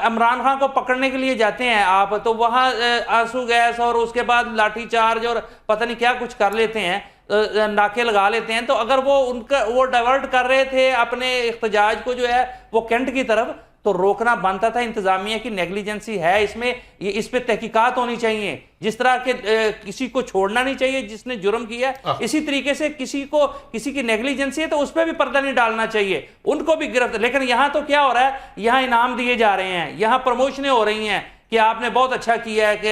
इमरान खान को पकड़ने के लिए जाते हैं आप, तो वहां आंसू गैस और उसके बाद लाठी चार्ज और पता नहीं क्या कुछ कर लेते हैं, नाके लगा लेते हैं। तो अगर वो डाइवर्ट कर रहे थे अपने इख्तिजाज को जो है वो कैंट की तरफ, तो रोकना बनता था। इंतजामिया की नेग्लिजेंसी है इसमें, ये इस पे तहकीकात होनी चाहिए। जिस तरह के किसी को छोड़ना नहीं चाहिए जिसने जुर्म किया, इसी तरीके से किसी की नेग्लिजेंसी है तो उस पर भी पर्दा नहीं डालना चाहिए, उनको भी गिरफ्तार। लेकिन यहाँ तो क्या हो रहा है, यहाँ इनाम दिए जा रहे हैं, यहाँ प्रमोशनें हो रही हैं कि आपने बहुत अच्छा किया है कि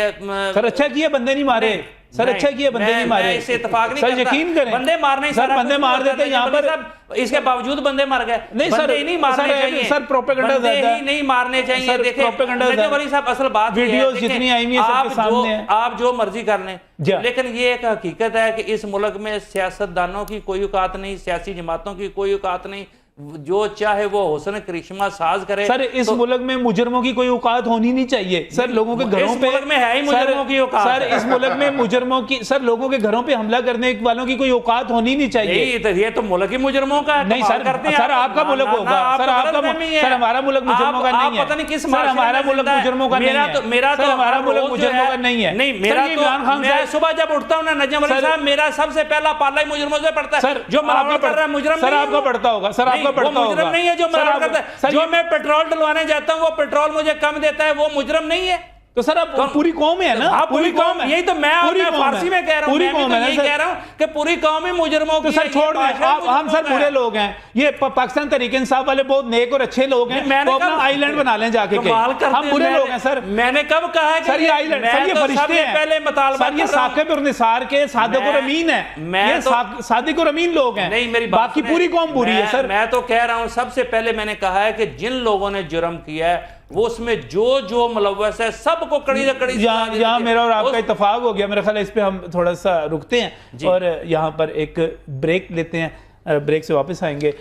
सर अच्छा किया, बंदे नहीं मारे सर, अच्छा किया, बंदे नहीं मारे। इससे इत्तेफाक नहीं सर, यकीन करें, बंदे मारने सर, बंदे मार देते यहाँ पर, इसके बावजूद बंदे मर गए। नहीं सर, नहीं मारने चाहिए सर, प्रोपेगेंडा ज्यादा ही नहीं मारने चाहिए। देखिए साहब, असल बात वीडियोस जितनी आई हुई है सबके सामने है, आप जो मर्जी कर लें, लेकिन ये एक हकीकत है कि इस मुल्क में सियासतदानों की कोई औकात नहीं, सियासी जमातों की कोई औकात नहीं, जो चाहे वो हुस्न करिश्मा साज करे। सर इस मुल्क में मुजरमों की कोई औकात होनी नहीं चाहिए सर, लोगों के घरों पे, मुल्क में है ही मुजरमों की औकात। सर इस मुल्क में मुजरमों की, सर लोगों के घरों पे हमला करने वालों की कोई औकात होनी नहीं चाहिए। ये तो मुल्क ही मुजरमों का नहीं सर, सर आपका मुल्क होगा सर, आपका, सर हमारा मुल्क मुजरमों का नहीं है। पता नहीं किस सर हमारा मुल्क मुजरमों का नहीं है, मेरा तो हमारा मुल्क मुजरमों का नहीं है। नहीं, मेरा तो इमरान खान से सुबह जब उठता हूँ ना नजम अली साहब, मेरा सबसे पहला पाला ही मुजरमों से पड़ता है। सर जो मलावट कर रहा है मुजरम, सर आपका पड़ता होगा, सर आपका पड़ता होगा, जो मलावट करता है। जो मैं पेट्रोल डलवाने जाता हूँ वो पेट्रोल मुझे कम देता है, वो मुजरम नहीं है। तो सर अब पूरी कौम है ना, पूरी कौम, यही तो मैं फारसी में कह रहा हूँ, यही कह रहा हूँ कि पूरी कौम ही मुजरमों की। सर छोड़ दें, हम सर बुरे लोग हैं, ये पाकिस्तान तहरीक इंसाफ वाले बहुत नेक और अच्छे लोग हैं, वो अपना आइलैंड बना लें जाके, हम बुरे लोग हैं सर। मैंने कब कहा है सर ये आइलैंड, सर ये फरिश्ते हैं, पहले मुतालबा, सर ये साकिब और निसार के सादिक और अमीन है, ये सादिक और अमीन लोग हैं, नहीं मेरी बाकी पूरी कौम बुरी है सर। मैं तो कह रहा हूँ सबसे पहले मैंने कहा है कि जिन लोगों ने जुर्म किया है वो उसमें जो मुलव्वस है सबको कड़ी से कड़ी सजा दी यहाँ जाती है। मेरा और आपका उस- इत्तेफाक हो गया। मेरा ख्याल है इस पे हम थोड़ा सा रुकते हैं और यहाँ पर एक ब्रेक लेते हैं। ब्रेक से वापस आएंगे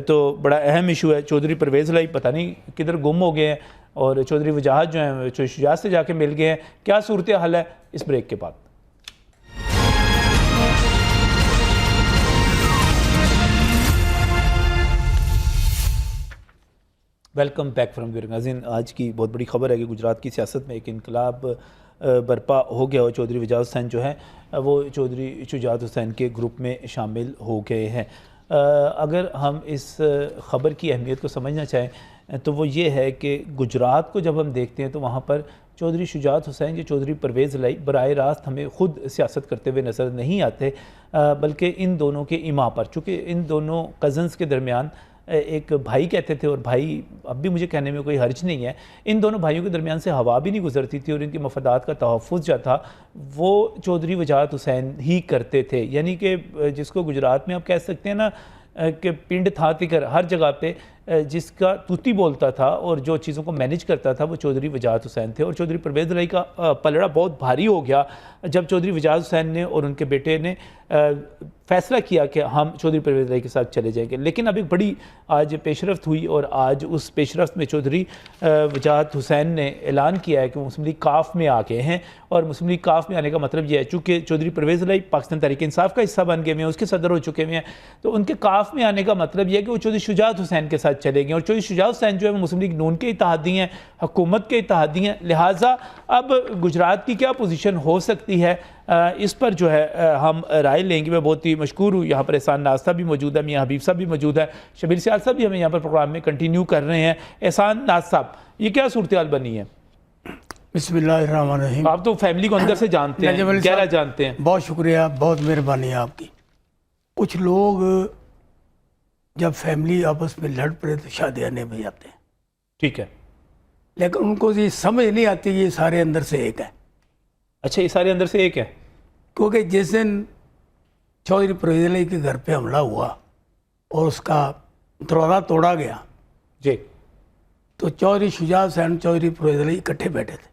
तो बड़ा अहम इशू है। चौधरी परवेज़ लाई पता नहीं किधर गुम हो गए हैं और चौधरी वजाहत जो हैं चौधरी शुजात से जाके मिल गए हैं। क्या सूरत हाल है इस ब्रेक के बाद? वेलकम बैक फ्रॉम नाज़रीन। आज की बहुत बड़ी खबर है कि गुजरात की सियासत में एक इनकलाब बर्पा हो गया और चौधरी वजाहत हुसैन जो है वो चौधरी शुजात हुसैन के ग्रुप में शामिल हो गए हैं। अगर हम इस ख़बर की अहमियत को समझना चाहें तो वो ये है कि गुजरात को जब हम देखते हैं तो वहाँ पर चौधरी शुजात हुसैन या चौधरी परवेज़ लाई बराह रास्त हमें ख़ुद सियासत करते हुए नज़र नहीं आते, बल्कि इन दोनों के इमा पर, चूँकि इन दोनों कज़न्स के दरमियान एक भाई कहते थे और भाई अब भी मुझे कहने में कोई हर्ज नहीं है, इन दोनों भाइयों के दरमियान से हवा भी नहीं गुजरती थी और इनके मफादात का तहफ़्फ़ुज़ जो था वो चौधरी वजाहत हुसैन ही करते थे। यानी कि जिसको गुजरात में आप कह सकते हैं ना कि पिंड था तिकर, हर जगह पे जिसका तूती बोलता था और जो चीज़ों को मैनेज करता था वो चौधरी वजाहत हुसैन थे। और चौधरी परवेज़ लाई का पलड़ा बहुत भारी हो गया जब चौधरी वजाहत हुसैन ने और उनके बेटे ने फ़ैसला किया कि हम चौधरी परवेज़ लाई के साथ चले जाएंगे। लेकिन अब एक बड़ी आज पेशरफ्त हुई और आज उस पेशरफ्त में चौधरी वजाहत हुसैन ने ऐलान किया है कि वो मुस्लिम लीग काफ में आ गए हैं। और मुस्लिम लीग काफ में आने का मतलब यह है, चूँकि चौधरी परवेज़ लाई पाकिस्तान तहरीक इंसाफ का हिस्सा बन गए हैं, उसके सदर हो चुके हुए हैं, तो उनके काफ में आने का मतलब यह है कि वो चौधरी शुजात हुसैन के साथ चले गए। और चौधरी शुजात हुसैन जो है वो मुस्लिम लीग नून के इत्तेहादी हैं, हुकूमत के इत्तेहादी हैं। लिहाजा अब गुजरात की क्या पोजीशन हो सकती है इस पर जो है हम राय लेंगे। मैं बहुत ही मशकूर हूँ, यहाँ पर एहसान नाज साहब भी मौजूद है, मियाँ हबीब साहब भी मौजूद है, शबीर सियाल साहब भी हमें यहाँ पर प्रोग्राम में कंटिन्यू कर रहे हैं। एहसान नाज साहब, ये क्या सूरत हाल बनी है? बिस्मिल्लाहिर्रहमानिर्रहीम। आप तो फैमिली को अंदर से जानते हैं, गहरा जानते हैं। बहुत शुक्रिया, बहुत मेहरबानी है आपकी। कुछ लोग जब फैमिली आपस में लड़ पड़े तो शादियाँ नहीं जाते हैं, ठीक है, लेकिन उनको ये समझ नहीं आती कि ये सारे अंदर से एक है। अच्छा, ये सारे अंदर से एक है। क्योंकि जिस दिन चौधरी परवेज़ लाई के घर पे हमला हुआ और उसका दरवाज़ा तोड़ा गया जी, तो चौधरी शुजात हुसैन चौधरी परवेज़ लाई इकट्ठे बैठे थे।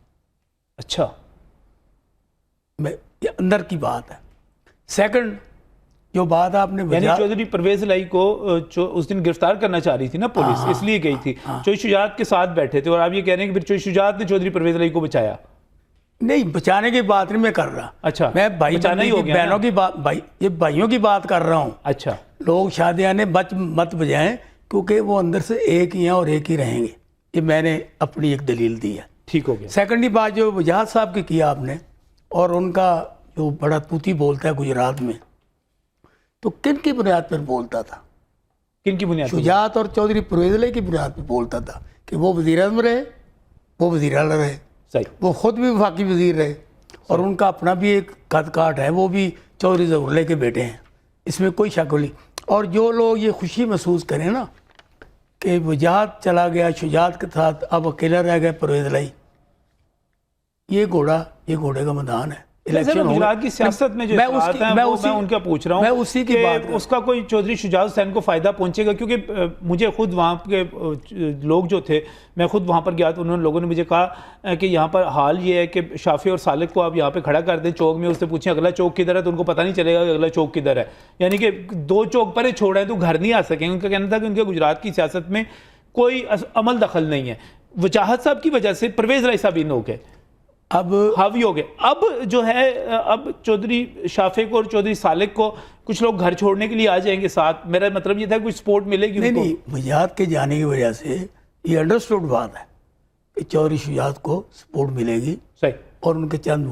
अच्छा, ये अंदर की बात है। सेकंड जो बात आपने यानी चौधरी परवेज़ लाई को उस दिन गिरफ्तार करना चाह रही थी ना पुलिस, इसलिए गई थी। चौधरी शुजात के साथ बैठे थे और आप ये कह रहे हैं कि फिर चौधरी शुजात ने चौधरी परवेज़ लाई को बचाया? नहीं, बचाने की बात नहीं मैं कर रहा। अच्छा, मैं भाई बचाना ही हो गया ना। बहनों की बात, ये भाइयों की बात कर रहा हूँ। अच्छा, लोग शादियाँ ने मत बजाएं क्योंकि वो अंदर से एक ही हैं और एक ही रहेंगे। ये मैंने अपनी एक दलील दी है। ठीक हो गया। सेकंडली बात जो वजाहत साहब की किया आपने, और उनका जो बड़ा तूती बोलता है गुजरात में, तो किन की बुनियाद पर बोलता था? किन की बुनियाद पर? शुजात और चौधरी परवेज़ लाई की बुनियाद पर बोलता था कि वो वज़ीर आज़म रहे, वो वज़ीर आला रहे, सही, वो खुद भी वफाकी वज़ीर रहे, और उनका अपना भी एक कद काट है, वो भी चौधरी ज़फ़र लाई के बेटे हैं, इसमें कोई शक नहीं। और जो लोग ये खुशी महसूस करें ना कि वजाहत चला गया शुजात के साथ, अब अकेला रह गया परवेज़ लाई, ये घोड़े का मैदान है। इलेक्शन गुजरात की सियासत में जो बात है मैं उनका पूछ रहा हूँ, मैं उसी की बात उसका कोई चौधरी शुजात हुसैन को फ़ायदा पहुंचेगा? क्योंकि मुझे खुद वहाँ के लोग जो थे, मैं खुद वहाँ पर गया तो उन्होंने लोगों ने मुझे कहा कि यहाँ पर हाल ये है कि शाफी और सालिक को आप यहाँ पे खड़ा कर दें चौक में, उससे पूछें अगला चौक किधर है, तो उनको पता नहीं चलेगा कि अगला चौक किधर है। यानी कि 2 चौक पर छोड़ हैं तो घर नहीं आ सकेंगे। उनका कहना था कि उनके गुजरात की सियासत में कोई अमल दखल नहीं है। वजाहत साहब की वजह से परवेज़ लाई साहब इन हो गए, अब हावी हो गए। अब जो है अब चौधरी शाफिक और चौधरी सालिक को कुछ लोग घर छोड़ने के लिए आ जाएंगे साथ। मेरा मतलब ये था कुछ सपोर्ट मिलेगी उनको। नहीं, वजाहत के जाने की वजह से ये अंडरस्टूड बात है कि चौधरी शुजात को सपोर्ट मिलेगी, सही, और उनके चंद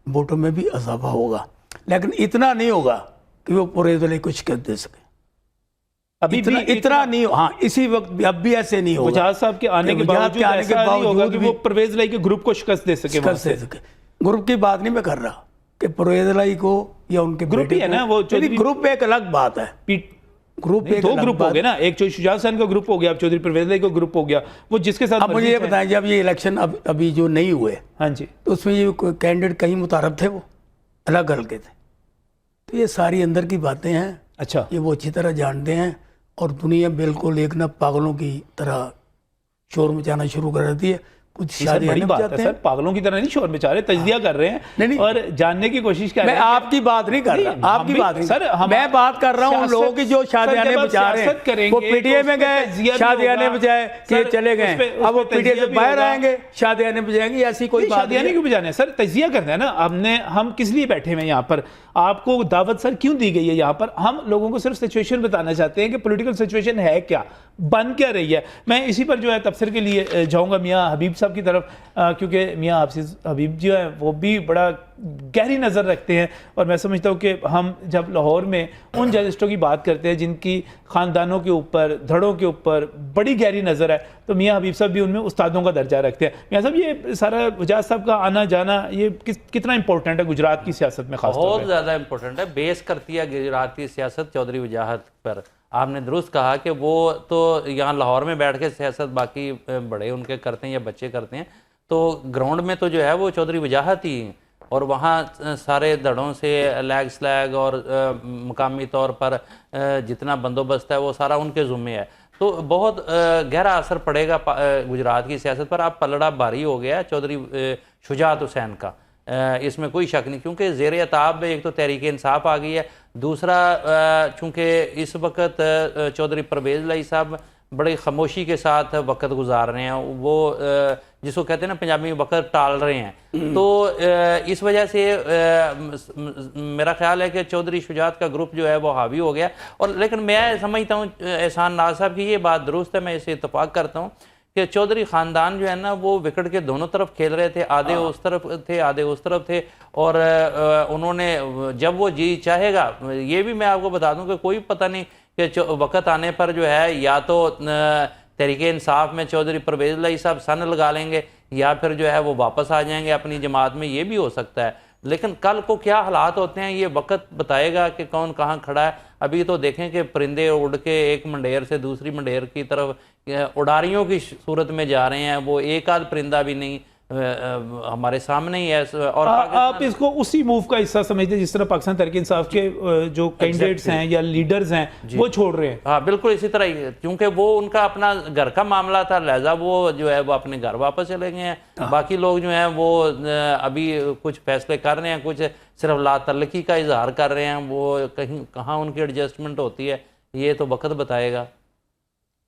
वोटों में भी इजाफा होगा, लेकिन इतना नहीं होगा कि वो परवेज़ लाई को शिकस्त दे सके। अभी इतना नहीं। हाँ, इसी वक्त भी अब भी ऐसे नहीं होगा। वजाहत साहब के आने के बावजूद ऐसा नहीं होगा कि वो परवेज़ लाई के ग्रुप को शिकस्त दे सके। ग्रुप की बात नहीं मैं कर रहा कि परवेज़ लाई को या उनके ग्रुप ही है ना वो। ग्रुप एक अलग बात है। ग्रुप 2 ग्रुप हो गए ना, एक चौधरी शुजात हुसैन का ग्रुप हो गया, अब चौधरी परवेज़ लाई का ग्रुप हो गया, वो जिसके साथ। अब मुझे ये बताएं, जब ये इलेक्शन अभी जो नहीं हुए, हाँ जी, तो उसमें ये कैंडिडेट कहीं मुतारब थे, वो अलग अलग के थे। तो ये सारी अंदर की बातें हैं। अच्छा, ये वो अच्छी तरह जानते हैं और दुनिया बिल्कुल एक ना पागलों की तरह शोर मचाना शुरू कर देती है। कुछ सर शादी बड़ी बात है जाते सर, हैं। पागलों की तरह नहीं शोर मचा रहे, तजिया कर रहे हैं नहीं। और जानने की कोशिश कर मैं रहे हैं। आपकी बात नहीं कर नहीं, रहा, आपकी हम भी- बात नहीं सर, हम- मैं बात कर रहा हूँ सियासत- लोगों की जो सर, शादियाने जब आप बचा रहे सियासत हैं, करेंगे, वो पीटीए तो में उस पे गए तजिया भी शादियाने होगा। बजाए कि सर, चले गए, उस पे अब वो तजिया पीटीए से भी बाहर होगा। आएंगे, शादियाने बजाएंगे, ऐसी कोई बात शादियां नहीं नहीं क्यों बजाने सर, तजिया करना है ना। हम किस लिए बैठे हुए हैं यहाँ पर? आपको दावत सर क्यों दी गई है यहाँ पर? हम लोगों को सिर्फ सिचुएशन बताना चाहते हैं कि पॉलिटिकल सिचुएशन है क्या, बन क्या रही है। मैं इसी पर जो है तबसर के लिए जाऊँगा मियाँ हबीब साहब की तरफ, क्योंकि मियाँ हबीब जो है वो भी बड़ा गहरी नज़र रखते हैं। और मैं समझता हूँ कि हम जब लाहौर में उन जर्नलिस्टों की बात करते हैं जिनकी ख़ानदानों के ऊपर, धड़ों के ऊपर बड़ी गहरी नज़र है, तो मियाँ हबीब साहब भी उनमें उस्तादों का दर्जा रखते हैं। मियाँ साहब, ये सारा वजाद साहब का आना जाना ये कितना इंपॉर्टेंट है गुजरात की सियासत में? खास बहुत ज़्यादा इंपॉर्टेंट है, बेस करती है गुजरात की सियासत चौधरी वजाहत पर। आपने दुरुस्त कहा कि वो तो यहाँ लाहौर में बैठ के सियासत बाकी बड़े उनके करते हैं या बच्चे करते हैं, तो ग्राउंड में तो जो है वो चौधरी वजाहत ही हैं। और वहाँ सारे धड़ों से लैग स्लैग और मकामी तौर पर जितना बंदोबस्त है वो सारा उनके ज़ुम्मे है। तो बहुत गहरा असर पड़ेगा गुजरात की सियासत पर। अब पलड़ा भारी हो गया चौधरी शुजात हुसैन का, इसमें कोई शक नहीं, क्योंकि ज़ेर अताब एक तो तहरीक इंसाफ आ गई है, दूसरा चूँकि इस वक्त चौधरी परवेज़ लाई साहब बड़ी खामोशी के साथ वक्त गुजार रहे हैं, वो जिसको कहते हैं ना पंजाबी में वक्त टाल रहे हैं। तो इस वजह से मेरा ख्याल है कि चौधरी शुजात का ग्रुप जो है वो हावी हो गया। और लेकिन मैं समझता हूँ एहसान नाज साहब की ये बात दुरुस्त है, मैं इसे इत्तफाक करता हूँ कि चौधरी ख़ानदान जो है ना वो विकेट के दोनों तरफ खेल रहे थे, आधे उस तरफ थे आधे उस तरफ थे। और उन्होंने जब वो जी चाहेगा, ये भी मैं आपको बता दूं कि कोई पता नहीं कि वक्त आने पर जो है या तो तहरीक इंसाफ में चौधरी परवेज़ लाई साहब सन लगा लेंगे या फिर जो है वो वापस आ जाएंगे अपनी जमात में, ये भी हो सकता है। लेकिन कल को क्या हालात होते हैं ये वक्त बताएगा कि कौन कहाँ खड़ा है। अभी तो देखें कि परिंदे उड़ के एक मंडेर से दूसरी मंडेर की तरफ उड़ारियों की सूरत में जा रहे हैं, वो एक आध परिंदा भी नहीं हमारे सामने ही है। और आप इसको उसी मूव का हिस्सा समझते हैं जिस तरह पाकिस्तान तहरीक इंसाफ के जो कैंडिडेट्स हैं या लीडर्स हैं वो छोड़ रहे हैं? हाँ बिल्कुल इसी तरह ही, क्योंकि वो उनका अपना घर का मामला था, लिहाजा वो जो है वो अपने घर वापस चले गए हैं। बाकी लोग जो हैं वो अभी कुछ फैसले कर रहे हैं, कुछ सिर्फ लातल्लकी का इजहार कर रहे हैं। वो कहीं कहाँ उनकी एडजस्टमेंट होती है ये तो वक्त बताएगा।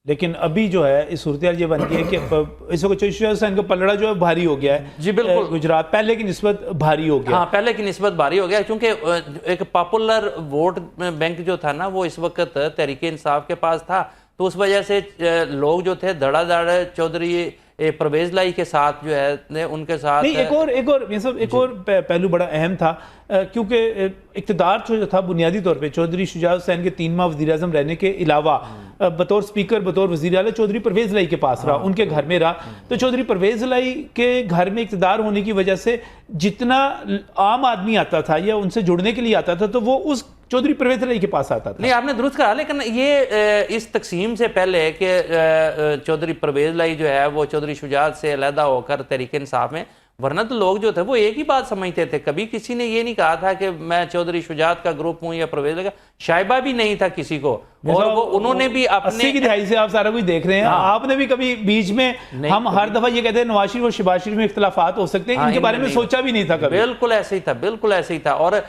लेकिन अभी जो है इस सूरत ये बन गई है कि इस वक्त चौधरी शुजात हुसैन का पलड़ा जो है भारी हो गया है। जी बिल्कुल, गुजरात पहले की निस्बत भारी हो गया। हाँ पहले की निस्बत भारी हो गया, क्योंकि एक पॉपुलर वोट बैंक जो था ना वो इस वक्त तहरीक इंसाफ के पास था। तो उस वजह से लोग जो थे धड़ाधड़ चौधरी परवेज़ लाई के साथ जो है उनके साथ नहीं, एक और पहलू बड़ा अहम था, क्योंकि इक़्तिदार जो था बुनियादी तौर पे चौधरी शुजात हुसैन के 3 माह वज़ीर-ए-आज़म रहने के अलावा बतौर स्पीकर बतौर वज़ीर आला चौधरी परवेज़ लाई के पास रहा, उनके घर में रहा। तो चौधरी परवेज़ लाई के घर में इक़्तिदार होने की वजह से जितना आम आदमी आता था या उनसे जुड़ने के लिए आता था तो वो उस चौधरी परवेज़ लाई के पास आता था। नहीं आपने दुरुस्त कहा, लेकिन ये इस तकसीम से पहले कि चौधरी परवेज़ लाई जो है वो चौधरी शुजात से अलहदा होकर तहरीक इंसाफ में, वरना तो लोग जो थे वो एक ही बात समझते थे। कभी किसी ने ये नहीं कहा था कि मैं चौधरी शुजात का ग्रुप हूँ या परवेज़ लाई का, शायबा भी नहीं था किसी को। और वो उन्होंने भी अपने 80 की दहाई से आप सारा कुछ देख रहे हैं। आपने भी कभी बीच में हम हर दफा ये कहते हैं नवाज शरीफ और शहबाज शरीफ में इख्तिलाफात हो सकते हैं, इनके बारे में सोचा भी नहीं था कभी। बिल्कुल ऐसे ही था, बिल्कुल ऐसे ही था। और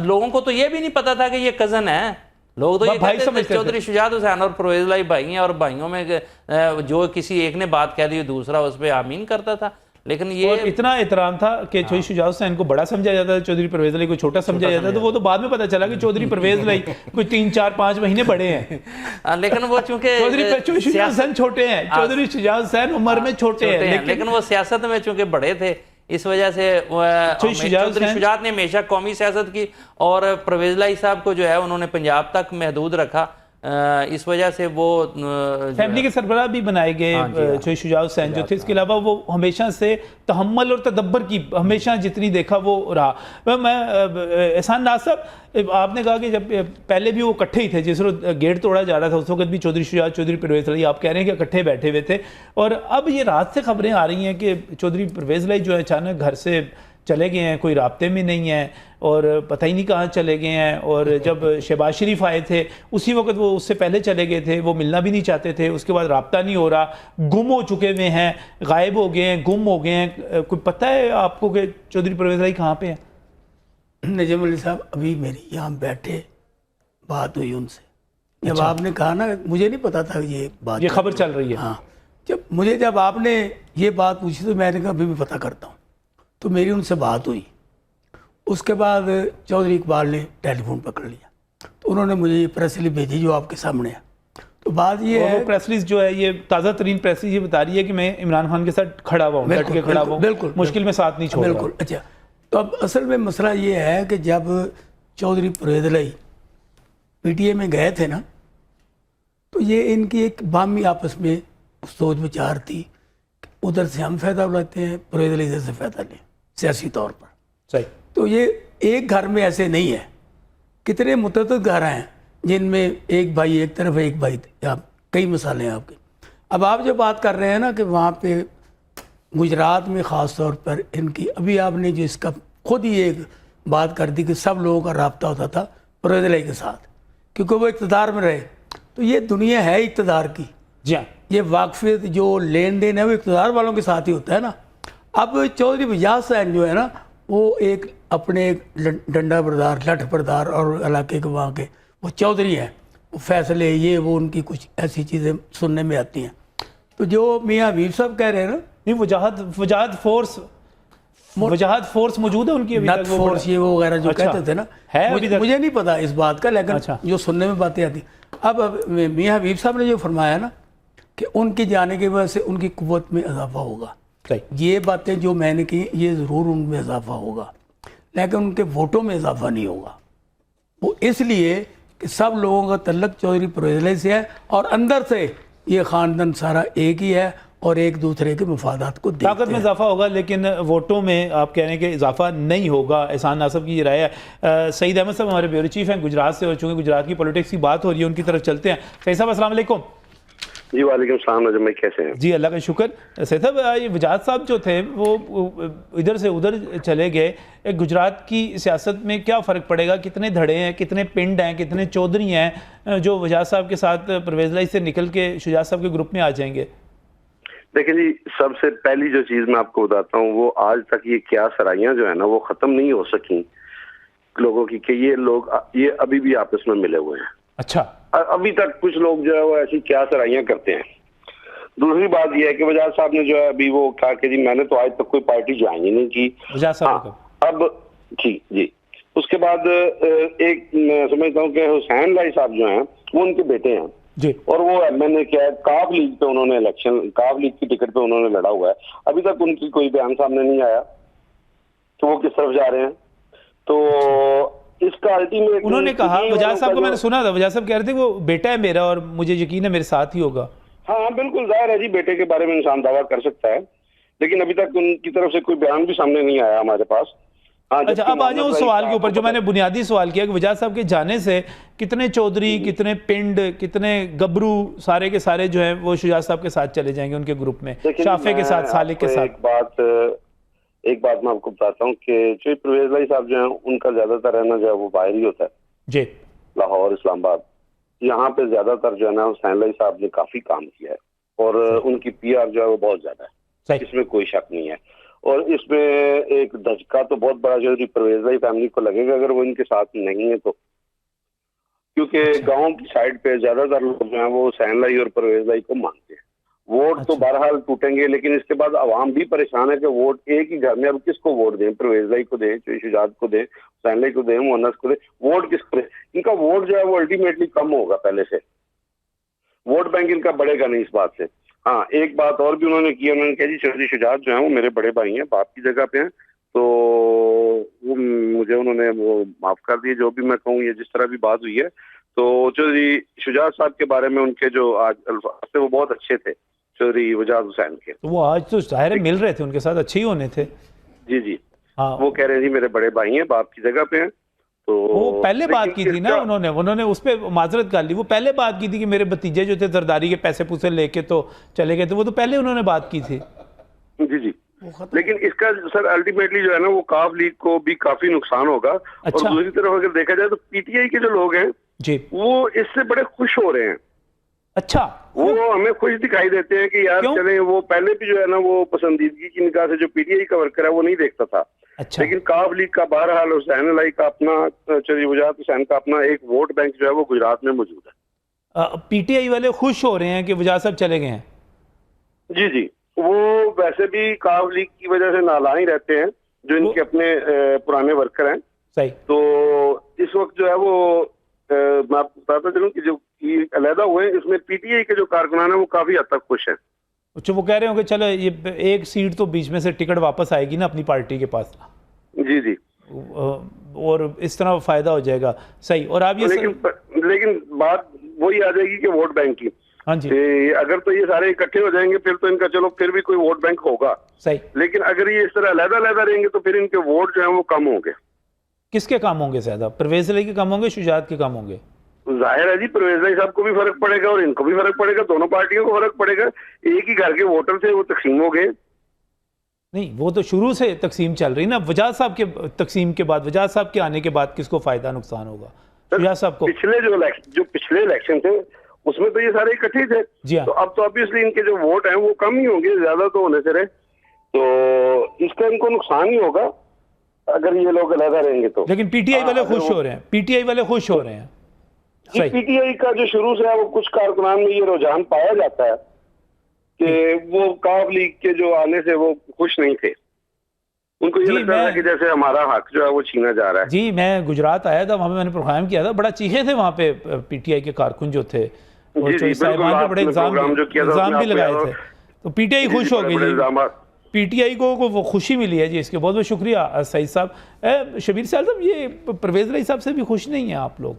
लोगों को तो ये भी नहीं पता था कि ये कजन है। लोग तो ये कहते थे चौधरी शुजात हुसैन और परवेज़ लाई भाई हैं, और भाइयों में जो किसी एक ने बात कह दी दूसरा उस पर आमीन करता था। लेकिन ये और इतना एहतराम था कि चौधरी शुजात हुसैन को बड़ा समझा जाता था, चौधरी परवेज़ लाई को छोटा समझा जाता था। तो वो तो बाद में पता चला कि चौधरी परवेज़ लाई कोई 3, 4, 5 महीने बड़े हैं। लेकिन वो चूंकि चौधरी शुजात हुसैन छोटे हैं, चौधरी शुजात हुसैन उम्र में छोटे हैं, लेकिन वो सियासत में चूंकि बड़े थे, इस वजह से चौधरी शुजात ने हमेशा कौमी सियासत की और परवेज़ लाई साहब को जो है उन्होंने पंजाब तक महदूद रखा। इस वजह से वो फैमिली के सरबराह भी बनाए गए चौधरी शुजात हुसैन जो थे। इसके अलावा वो हमेशा से तहम्मुल और तदब्बर की हमेशा जितनी देखा वो रहा। मैं एहसान नाज साहब, आपने कहा कि जब पहले भी वो इकट्ठे ही थे, जिस वक्त गेट तोड़ा जा रहा था उस वक्त भी चौधरी शुजात चौधरी परवेज़ लाई आप कह रहे हैं कि इकट्ठे बैठे हुए थे। और अब ये रात से खबरें आ रही हैं कि चौधरी परवेज़ लाई जो है अचानक घर से चले गए हैं, कोई राब्ते में नहीं है और पता ही नहीं कहाँ चले गए हैं। और जब शहबाज शरीफ आए थे उसी वक्त वो उससे पहले चले गए थे, वो मिलना भी नहीं चाहते थे। उसके बाद राब्ता नहीं हो रहा, गुम हो चुके हुए हैं, गायब हो गए हैं, गुम हो गए हैं। कोई पता है आपको कि चौधरी परवेज़ लाई कहाँ पे हैं? नजम अली साहब अभी मेरी यहाँ बैठे बात हुई उनसे, जब आपने कहा ना, मुझे नहीं पता था ये बात, ये खबर चल रही है। हाँ, जब आपने ये बात पूछी तो मैंने कहा अभी भी पता करता हूँ। तो मेरी उनसे बात हुई, उसके बाद चौधरी इकबाल ने टेलीफोन पकड़ लिया, तो उन्होंने मुझे ये प्रेस रिलीज भेजी जो आपके सामने है। तो बात ये है, प्रेस रिलीज जो है ये ताज़ा तरीन प्रेस रिलीज ये बता रही है कि मैं इमरान खान के साथ खड़ा हुआ हूँ, डट के खड़ा हुआ हूँ, बिल्कुल मुश्किल में साथ नहीं छोड़ रहा। बिल्कुल। अच्छा, तो अब असल में मसला ये है कि जब चौधरी परवेज़ लाई पीटीए में गए थे ना, तो ये इनकी एक बामी आपस में सोच विचार थी, उधर से हम फ़ायदा उठाते हैं, परवेज़ लाई इधर से फ़ायदा लें सियासी तौर पर। सही। तो ये एक घर में ऐसे नहीं है, कितने मुतअद्दिद घर हैं जिनमें एक भाई एक तरफ है, एक भाई आप, कई मिसालें हैं आपके। अब आप जो बात कर रहे हैं ना कि वहाँ पे गुजरात में ख़ास तौर पर इनकी, अभी आपने जो इसका खुद ही एक बात कर दी कि सब लोगों का रब्ता होता था परवेज़ लाई के साथ, क्योंकि वो इक़्तिदार में रहे। तो ये दुनिया है इक़्तिदार की। जी हाँ, ये वाकफ़ियत जो लेन देन है वो इक़्तिदार वालों के साथ ही होता है ना। अब चौधरी बजाज साहब जो है ना, वो एक अपने डंडा बरदार, लठ बरदार और इलाके के वहाँ के वो चौधरी हैं, वो फैसले ये वो उनकी कुछ ऐसी चीज़ें सुनने में आती हैं। तो जो मियाँ हबीब साहब कह रहे हैं ना, नहीं वजाहत फोर्स मौजूद है उनकी अभी नट तक? फोर्स ये वो वगैरह जो अच्छा, कहते थे ना, है अभी तक? मुझे नहीं पता इस बात का, लेकिन अच्छा। जो सुनने में बातें आती। अब मियाँ हबीब साहब ने जो फरमाया ना कि उनके जाने की वजह से उनकी कुव्वत में इजाफा होगा, सही। ये बातें जो मैंने की ये ज़रूर उनमें इजाफा होगा, लेकिन उनके वोटों में इजाफा नहीं होगा। वो इसलिए कि सब लोगों का तल्लक चौधरी परवेज़ लाई से है और अंदर से ये ख़ानदान सारा एक ही है और एक दूसरे के मफादात को देखते ताकत में हैं। इजाफा होगा, लेकिन वोटों में आप कह रहे हैं कि इजाफा नहीं होगा। एहसान नासब की ये राय है। सईद अहमद साहब हमारे ब्यूरो चीफ हैं गुजरात से, और चूँकि गुजरात की पॉलिटिक्स की बात हो रही है उनकी तरफ चलते हैं। सईद साहब अस्सलाम वालेकुम। जी वालेकुम सलाम, नजम भाई कैसे हैं? जी अल्लाह का शुक्र। सईद साहब ये वजाहत साहब जो थे वो इधर से उधर चले गए, गुजरात की सियासत में क्या फ़र्क पड़ेगा? कितने धड़े हैं, कितने पिंड हैं, कितने चौधरी हैं जो वजाहत साहब के साथ परवेज़ लाई से निकल के शुजात साहब के ग्रुप में आ जाएंगे? देखिए जी, सबसे पहली जो चीज मैं आपको बताता हूँ, वो आज तक ये क्या सराइयाँ जो है ना वो खत्म नहीं हो सकी लोगों की, कि ये लोग ये अभी भी आपस में मिले हुए हैं। अच्छा, अभी तक कुछ लोग जो है वो ऐसी क्या सराइयाँ करते हैं। दूसरी बात यह है कि वजाहत साहब ने जो है अभी वो कहा कि जी मैंने तो आज तक कोई पार्टी ज्वाइन ही नहीं की। वजाहत साहब हाँ, अब जी उसके बाद एक मैं समझता हूँ कि हुसैन लाई साहब जो हैं वो उनके बेटे हैं जी, और वो मैंने क्या है काफ लीग पे उन्होंने इलेक्शन, काफ लीग की टिकट पे उन्होंने लड़ा हुआ है। अभी तक उनकी कोई बयान सामने नहीं आया कि वो किस तरफ जा रहे हैं। तो इसका अल्टीमेट उन्होंने कहा, वजाहत साहब को मैंने सुना था, वजाहत साहब कह रहे थे वो बेटा है मेरा और मुझे यकीन है मेरे साथ ही होगा। हाँ बिल्कुल, जाहिर है जी, बेटे के बारे में इंसान दावा कर सकता है, लेकिन अभी तक उनकी तरफ से कोई बयान भी सामने नहीं आया हमारे पास। हाँ, अच्छा, अब आ जाओ उस सवाल के ऊपर जो मैंने बुनियादी सवाल किया कि वजाहत साहब के जाने से कितने चौधरी, कितने पिंड, कितने गबरू सारे के सारे जो हैं वो शुजात साहब के साथ चले जाएंगे उनके ग्रुप में, शाफे के साथ, सालिक के साथ। एक बात मैं आपको बताता हूँ कि जो परवेज़ लाई साहब जो है उनका ज्यादातर रहना जो है वो बाहर ही होता है जी, लाहौर, इस्लामाबाद। यहाँ पे ज्यादातर जो है ना हुसैन लाई साहब ने काफी काम किया है और उनकी पीआर जो है वो बहुत ज्यादा है, इसमें कोई शक नहीं है। और इसमें एक धचका तो बहुत बड़ा जो परवेज़ लाई फैमिली को लगेगा अगर वो इनके साथ नहीं है तो, क्योंकि गांव की साइड पे ज्यादातर लोग जो हैं वो हुसैन लाई और परवेज़ लाई को मानते हैं। वोट तो बहरहाल टूटेंगे, लेकिन इसके बाद अवाम भी परेशान है कि वोट एक ही घर में अब किसको वोट दें, परवेज़ लाई को दें, शुजात को दें, हुसैन लाई को दें, मुअन्नस को दें, वोट किसको दें? इनका वोट जो है वो अल्टीमेटली कम होगा, पहले से वोट बैंक इनका बढ़ेगा नहीं इस बात से। हाँ, एक बात और भी उन्होंने की, उन्होंने कहा जी चौधरी शुजात जो है वो मेरे बड़े भाई हैं, बाप की जगह पे हैं, तो वो मुझे उन्होंने वो माफ कर दिए जो भी मैं कहूँ, ये जिस तरह भी बात हुई है। तो चौधरी शुजात साहब के बारे में उनके जो आज अल्फाज थे वो बहुत अच्छे थे, चौधरी वजाहत हुसैन के। तो वो आज तो जाहिर है मिल रहे थे, उनके साथ अच्छे ही होने थे। जी हाँ, वो कह रहे थे मेरे बड़े भाई हैं, बाप की जगह पे हैं। तो वो पहले बात की थी ना उन्होंने उस पर माजरत कर ली। वो पहले बात की थी कि मेरे भतीजे जो थे जरदारी के पैसे पूसे लेके तो चले गए थे, वो तो पहले उन्होंने बात की थी। जी लेकिन इसका सर अल्टीमेटली जो है ना वो काफ लीग को भी काफी नुकसान होगा। और दूसरी तरफ अगर देखा जाए तो पीटीआई के जो लोग हैं जी वो इससे बड़े खुश हो रहे हैं। अच्छा, वो हमें खुश दिखाई देते हैं कि यार चले, वो पहले भी जो है ना वो पसंदीदगी की निगाह से जो पीटीआई का वर्कर है वो नहीं देखता था। अच्छा, लेकिन काफ लीग का बहरहाल हुसैन अलाई का अपना, चौधरी वजाहत हुसैन का अपना एक वोट बैंक जो है वो गुजरात में मौजूद है। पीटीआई वाले खुश हो रहे हैं कि वजाहत साहब चले गए हैं? जी जी, वो वैसे भी काफ लीग की वजह से नाला ही रहते हैं जो इनके अपने पुराने वर्कर हैं। सही। तो इस वक्त जो है वो मैं आपको बताता चलूं कि जो अलहदा हुए हैं इसमें पीटीआई के जो कारकुनान है वो काफी हद तक खुश हैं। अच्छा, वो कह रहे हो कि चलो ये एक सीट तो बीच में से टिकट वापस आएगी ना अपनी पार्टी के पास। जी जी, और इस तरह फायदा हो जाएगा। सही। और आप ये लेकिन बात वही आ जाएगी कि वोट बैंक की। हाँ जी, अगर तो ये सारे इकट्ठे हो जाएंगे फिर तो इनका चलो फिर भी कोई वोट बैंक होगा। सही। लेकिन अगर ये इस तरह अलहदा रहेंगे तो फिर इनके वोट जो है वो कम होंगे। किसके कम होंगे ज्यादा? परवेज अली के कम होंगे, शुजात के कम होंगे? जाहिर है जी, परवेज अली साहब को भी फर्क पड़ेगा और इनको भी फर्क पड़ेगा, दोनों पार्टियों को फर्क पड़ेगा। एक ही घर के वोटर थे, वो तकसीम हो गए। नहीं, वो तो शुरू से तकसीम चल रही ना। वजाहत साहब के तकसीम के बाद, वजाहत साहब के आने के बाद किसको फायदा नुकसान होगा? शुजात साहब को। पिछले जो पिछले इलेक्शन थे उसमें तो ये सारे इकट्ठे थे। जी हाँ। तो अब तो ऑब्वियसली इनके जो वोट हैं वो कम ही होंगे, ज्यादा तो होने से रहे। तो इसका इनको नुकसान ही होगा अगर ये लोग अलहदा रहेंगे तो। लेकिन पीटीआई वाले खुश हो रहे हैं, पीटीआई वाले खुश हो रहे हैं। सही। पीटीआई का जो शुरू से है वो कुछ कारकुनान में ये रुझान पाया जाता है कि वो काफ लीग के जो आने से वो खुश नहीं थे। उनको ये लगता था कि जैसे हमारा हक जो है वो छीना जा रहा है। जी, मैं गुजरात आया था, वहाँ पे मैंने प्रोग्राम किया था, बड़ा चीखे थे वहाँ पे पीटीआई के कारकुन जो थे। और साहिबान पे बड़े इल्जाम भी लगाए थे। तो पीटीआई खुश हो गई। पीटीआई को वो खुशी मिली है जी, इसके बहुत बहुत शुक्रिया सईद साहब। शबीर साहब, ये परवेज अली साहब से भी खुश नहीं है आप लोग?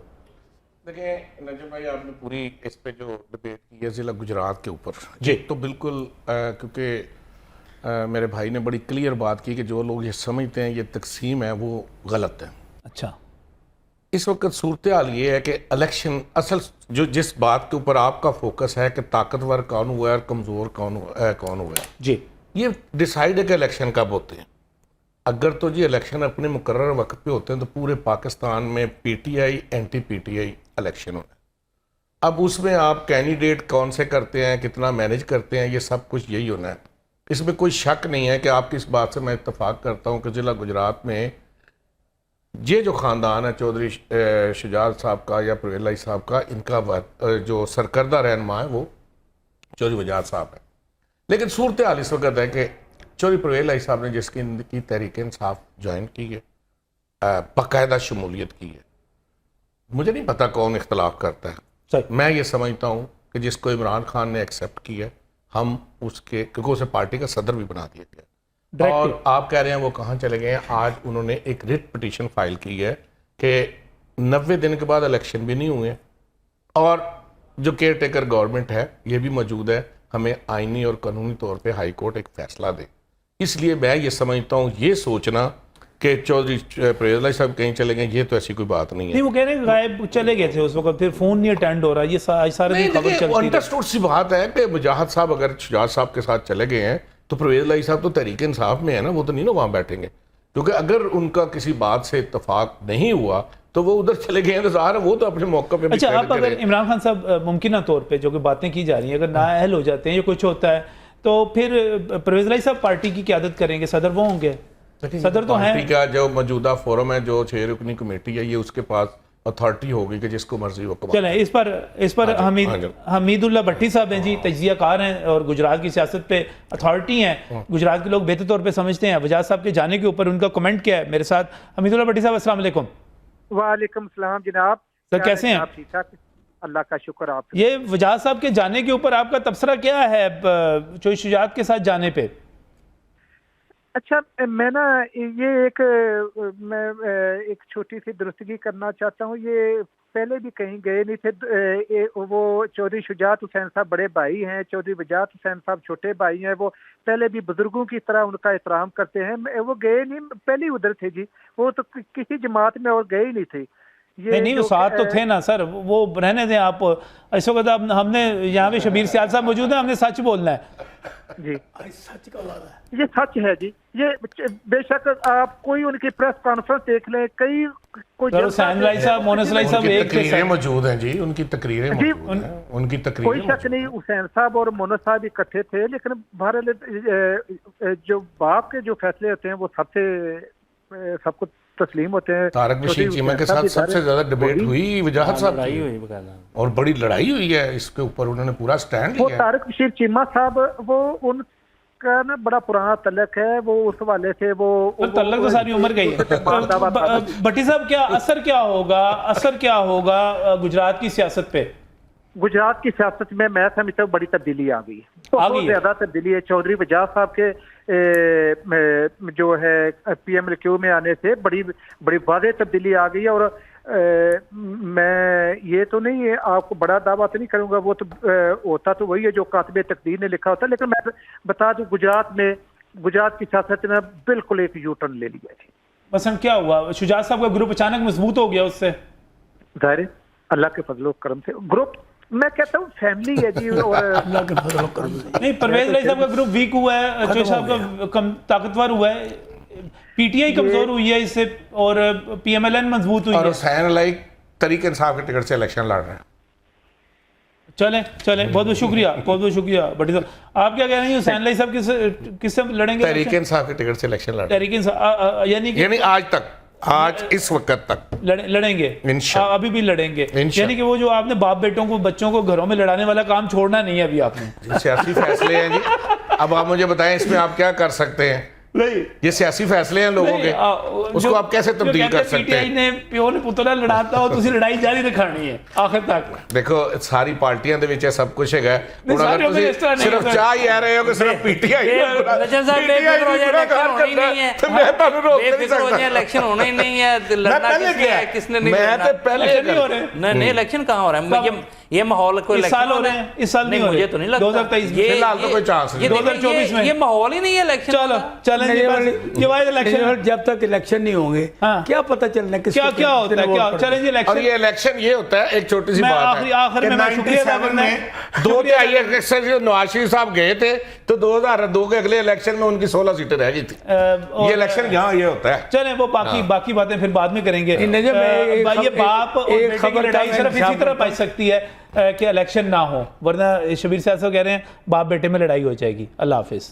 देखिए नजम भाई, आपने पूरी इस पे जो डिबेट की है ज़िला गुजरात के ऊपर जी, तो बिल्कुल क्योंकि मेरे भाई ने बड़ी क्लियर बात की कि जो लोग ये समझते हैं ये तकसीम है वो गलत है। अच्छा, इस वक्त सूरत हाल ये है कि इलेक्शन असल जो जिस बात के ऊपर आपका फोकस है कि ताकतवर कौन हुआ है और कमज़ोर कौन हुआ है जी, ये डिसाइड है कि इलेक्शन कब होते हैं। अगर तो जी इलेक्शन अपने मुकर्रर वक्त पे होते हैं तो पूरे पाकिस्तान में पीटीआई एंटी पीटीआई इलेक्शन होना है। अब उसमें आप कैंडिडेट कौन से करते हैं, कितना मैनेज करते हैं, ये सब कुछ यही होना है। इसमें कोई शक नहीं है कि आपकी इस बात से मैं इत्तफाक करता हूँ कि ज़िला गुजरात में ये जो ख़ानदान है चौधरी शुजात साहब का या परवेज अली साहब का, इनका जो सरकर्दा रहनुमा है वो चौधरी वजाहत साहब है। लेकिन सूरत हाल इस वक्त है कि चौधरी परवेज अली साहब ने जिसकी इनकी तहरीक इंसाफ ज्वाइन की है, बाकायदा शमूलियत की है, मुझे नहीं पता कौन इख्तलाफ करता है। मैं ये समझता हूँ कि जिसको इमरान खान ने एक्सेप्ट किया है, हम उसके, क्योंकि उसे पार्टी का सदर भी बना दिया गया। और आप कह रहे हैं वो कहाँ चले गए हैं। आज उन्होंने एक रिट पिटीशन फाइल की है कि 90 दिन के बाद इलेक्शन भी नहीं हुए और जो केयर टेकर गवर्नमेंट है ये भी मौजूद है, हमें आइनी और कानूनी तौर पे हाई कोर्ट एक फैसला दे। इसलिए मैं ये समझता हूँ, ये सोचना कि चौधरी परवेज अली साहब कहीं चले गए, ये तो ऐसी कोई बात नहीं है। नहीं, वो कह रहे हैं गायब चले गए थे उस वक्त, फिर फोन नहीं अटेंड हो रहा, ये सारे दिन खबर चलती है। अंडरस्टूड सी बात है कि वजाहत साहब अगर शुजात साहब के साथ चले गए हैं तो परवेज अली साहब तो तहरीक इंसाफ में है ना, वो तो नहीं ना वहाँ बैठेंगे। क्योंकि अगर उनका किसी बात से इत्तफाक नहीं हुआ तो वो उधर चले गए हैं, तो ज़ाहिर है वो तो अपने मौके पे। अच्छा, आप अगर इमरान खान साहब मुमकिन तौर पे जो कि बातें की जा रही हैं अगर नाअहल हो जाते हैं या कुछ होता है तो फिर परवेज अली साहब पार्टी की क़यादत करेंगे, सदर वो होंगे? सदर तो है का जो मौजूदा फोरम है, जो 6 रुकनी कमेटी है, ये उसके पास अथॉरिटी होगी कि जिसको मर्जी वो कमा। चलें, इस पर हमीदुल्लाह भट्टी साहब हैं जी, तज्जियाकार हैं और गुजरात की सियासत पे अथॉरिटी हैं, गुजरात के लोग बेहतर तौर पे समझते हैं। वजाहत साहब के जाने के ऊपर उनका कमेंट क्या है? मेरे साथ हमीदुल्लाह भट्टी साहब, अस्सलाम वालेकुम। वालेकुम सलाम जनाब, सर कैसे हैं आप? ठीक ठाक, अल्लाह का शुक्र। आप ये वजाहत साहब के जाने के ऊपर आपका तबसरा क्या है चौधरी शुजात के साथ जाने पे? अच्छा, मैं ना ये मैं एक छोटी सी दुरुस्तगी करना चाहता हूँ। ये पहले भी कहीं गए नहीं थे। वो चौधरी शुजात हुसैन साहब बड़े भाई हैं, चौधरी वजाहत हुसैन साहब छोटे भाई हैं। वो पहले भी बुजुर्गों की तरह उनका एहतराम करते हैं। वो गए नहीं, पहले ही उधर थे जी। वो तो किसी जमात में और गए ही नहीं थे। नहीं वो साथ तो थे ना सर, वो रहने दें आप। इस वक्त अब हमने यहाँ पे शबीर सियाल साहब मौजूद है, हमने सच बोलना है जी। सच का वादा है, ये सच है जी। ये बेशक आप कोई उनकी प्रेस कॉन्फ्रेंस देख लें, कई कोई हुसैन लाई साहब, मोनस लाई साहब एक तकरीरें मौजूद हैं जी, उनकी तकरीरें मौजूद हैं, उनकी कोई तकरीरें शक नहीं हुसैन साहब और मोनस साहब इकट्ठे थे, लेकिन बहरहाल जो बाप के जो फैसले होते हैं वो सबको तस्लीम होते हैं। तारक बशीर चीमा के साथ सबसे ज्यादा डिबेट हुई वजाहत साहब लड़ाई की, हुई बकायदा, और बड़ी लड़ाई हुई है इसके ऊपर, उन्होंने पूरा स्टैंड वो लिया। तारक बशीर चीमा साहब वो उनका ना बड़ा पुराना तलक है, वो उस वाले थे वो तल्लक तो सारी उम्र गई है। भट्टी साहब क्या असर क्या होगा गुजरात की सियासत पे? गुजरात की सियासत में मैं समझता हूँ बड़ी तब्दीली आ गई है, बहुत ज्यादा तब्दीली है। चौधरी वजाद साहब के जो है PMLQ में आने से बड़ी वाज़ेह तब्दीली आ गई है। और मैं ये तो नहीं है, आपको बड़ा दावा तो नहीं करूंगा, वो तो होता तो वही है जो कातिब तकदीर ने लिखा होता, लेकिन मैं बता दूं गुजरात की सियासत ने बिल्कुल एक यू टर्न ले लिया है। मसलन क्या हुआ, शुजात साहब का ग्रुप अचानक मजबूत हो गया उससे? जाहिर है अल्लाह के फजलो करम से ग्रुप, मैं कहता हूँ फैमिली है जी। और अल्लाह के फजल और करम से। नहीं, परवेज राय साहब का ग्रुप वीक हुआ है, चौधरी साहब का कम ताकतवर हुआ है, PTI कमजोर हुई है इससे, और PMLN मजबूत हुई और है। हुसैन लाई तरीके इंसाफ के टिकट से इलेक्शन लड़ रहे हैं। चले बहुत बहुत शुक्रिया भट्टी साहब। आप क्या कह रहे हैं, हुसैन लाई साहब किससे लड़ेंगे? तरीके इंसाफ के टिकट से इलेक्शन लड़ रहे तहरीक इंसाफ, यानी आज इस वक्त तक लड़ेंगे, अभी भी लड़ेंगे, यानी कि वो जो आपने बाप बेटों को, बच्चों को घरों में लड़ाने वाला काम छोड़ना नहीं है अभी आपने। सियासी फैसले हैं जी, अब आप मुझे बताएं इसमें आप क्या कर सकते हैं? नहीं, ये सियासी फैसले हैं लोगों के, उसको आप कैसे तब्दील कर सकते हैं? PTI ने प्यो ने पुतला लड़ाता हो, तुसी लड़ाई जारी रखनी है आखिर तक। देखो सारी पार्टियां दे विच सब कुछ है, और अगर तुसी सिर्फ चाह ही रह रहे हो कि सिर्फ PTI नजर साहब बेफिक्र हो जाए, इलेक्शन होना ही नहीं है, तो मैं ਤੁਹਾਨੂੰ रोक नहीं बेफिक्र हो जाए, सकता। इलेक्शन होना ही नहीं है, लड़ना किसने नहीं मैं लड़ना। तो पहले नहीं हो रहे, नहीं इलेक्शन कहाँ हो रहा है? ये माहौल कोई इस साल हो रहे हैं, इस साल नहीं हो रहे, मुझे तो नहीं लगता 2023 में फिलहाल तो कोई चांस नहीं। 2024 में ये माहौल ही नहीं है इलेक्शन। चलें ये वाइज इलेक्शन, जब तक इलेक्शन नहीं होंगे क्या पता चलना क्या क्या होता है, क्या चलें जी और इलेक्शन। ये इलेक्शन ये होता है, एक छोटी सी मैं बात है, आखिर में मैं शुक्रिया अदा करना है, 2 इलेक्शन जो नवाज शरीफ साहब गए थे तो 2002 के अगले इलेक्शन में उनकी 16 सीटें रह गई थी। ये इलेक्शन यहाँ ये होता है। चलें वो बाकी बातें फिर बाद में करेंगे। ये बाप और बेटे की लड़ाई सिर्फ इसी तरह बच सकती है कि इलेक्शन ना हो, वरना शबीर साहब कह रहे हैं बाप बेटे में लड़ाई हो जाएगी। अल्लाह हाफिज।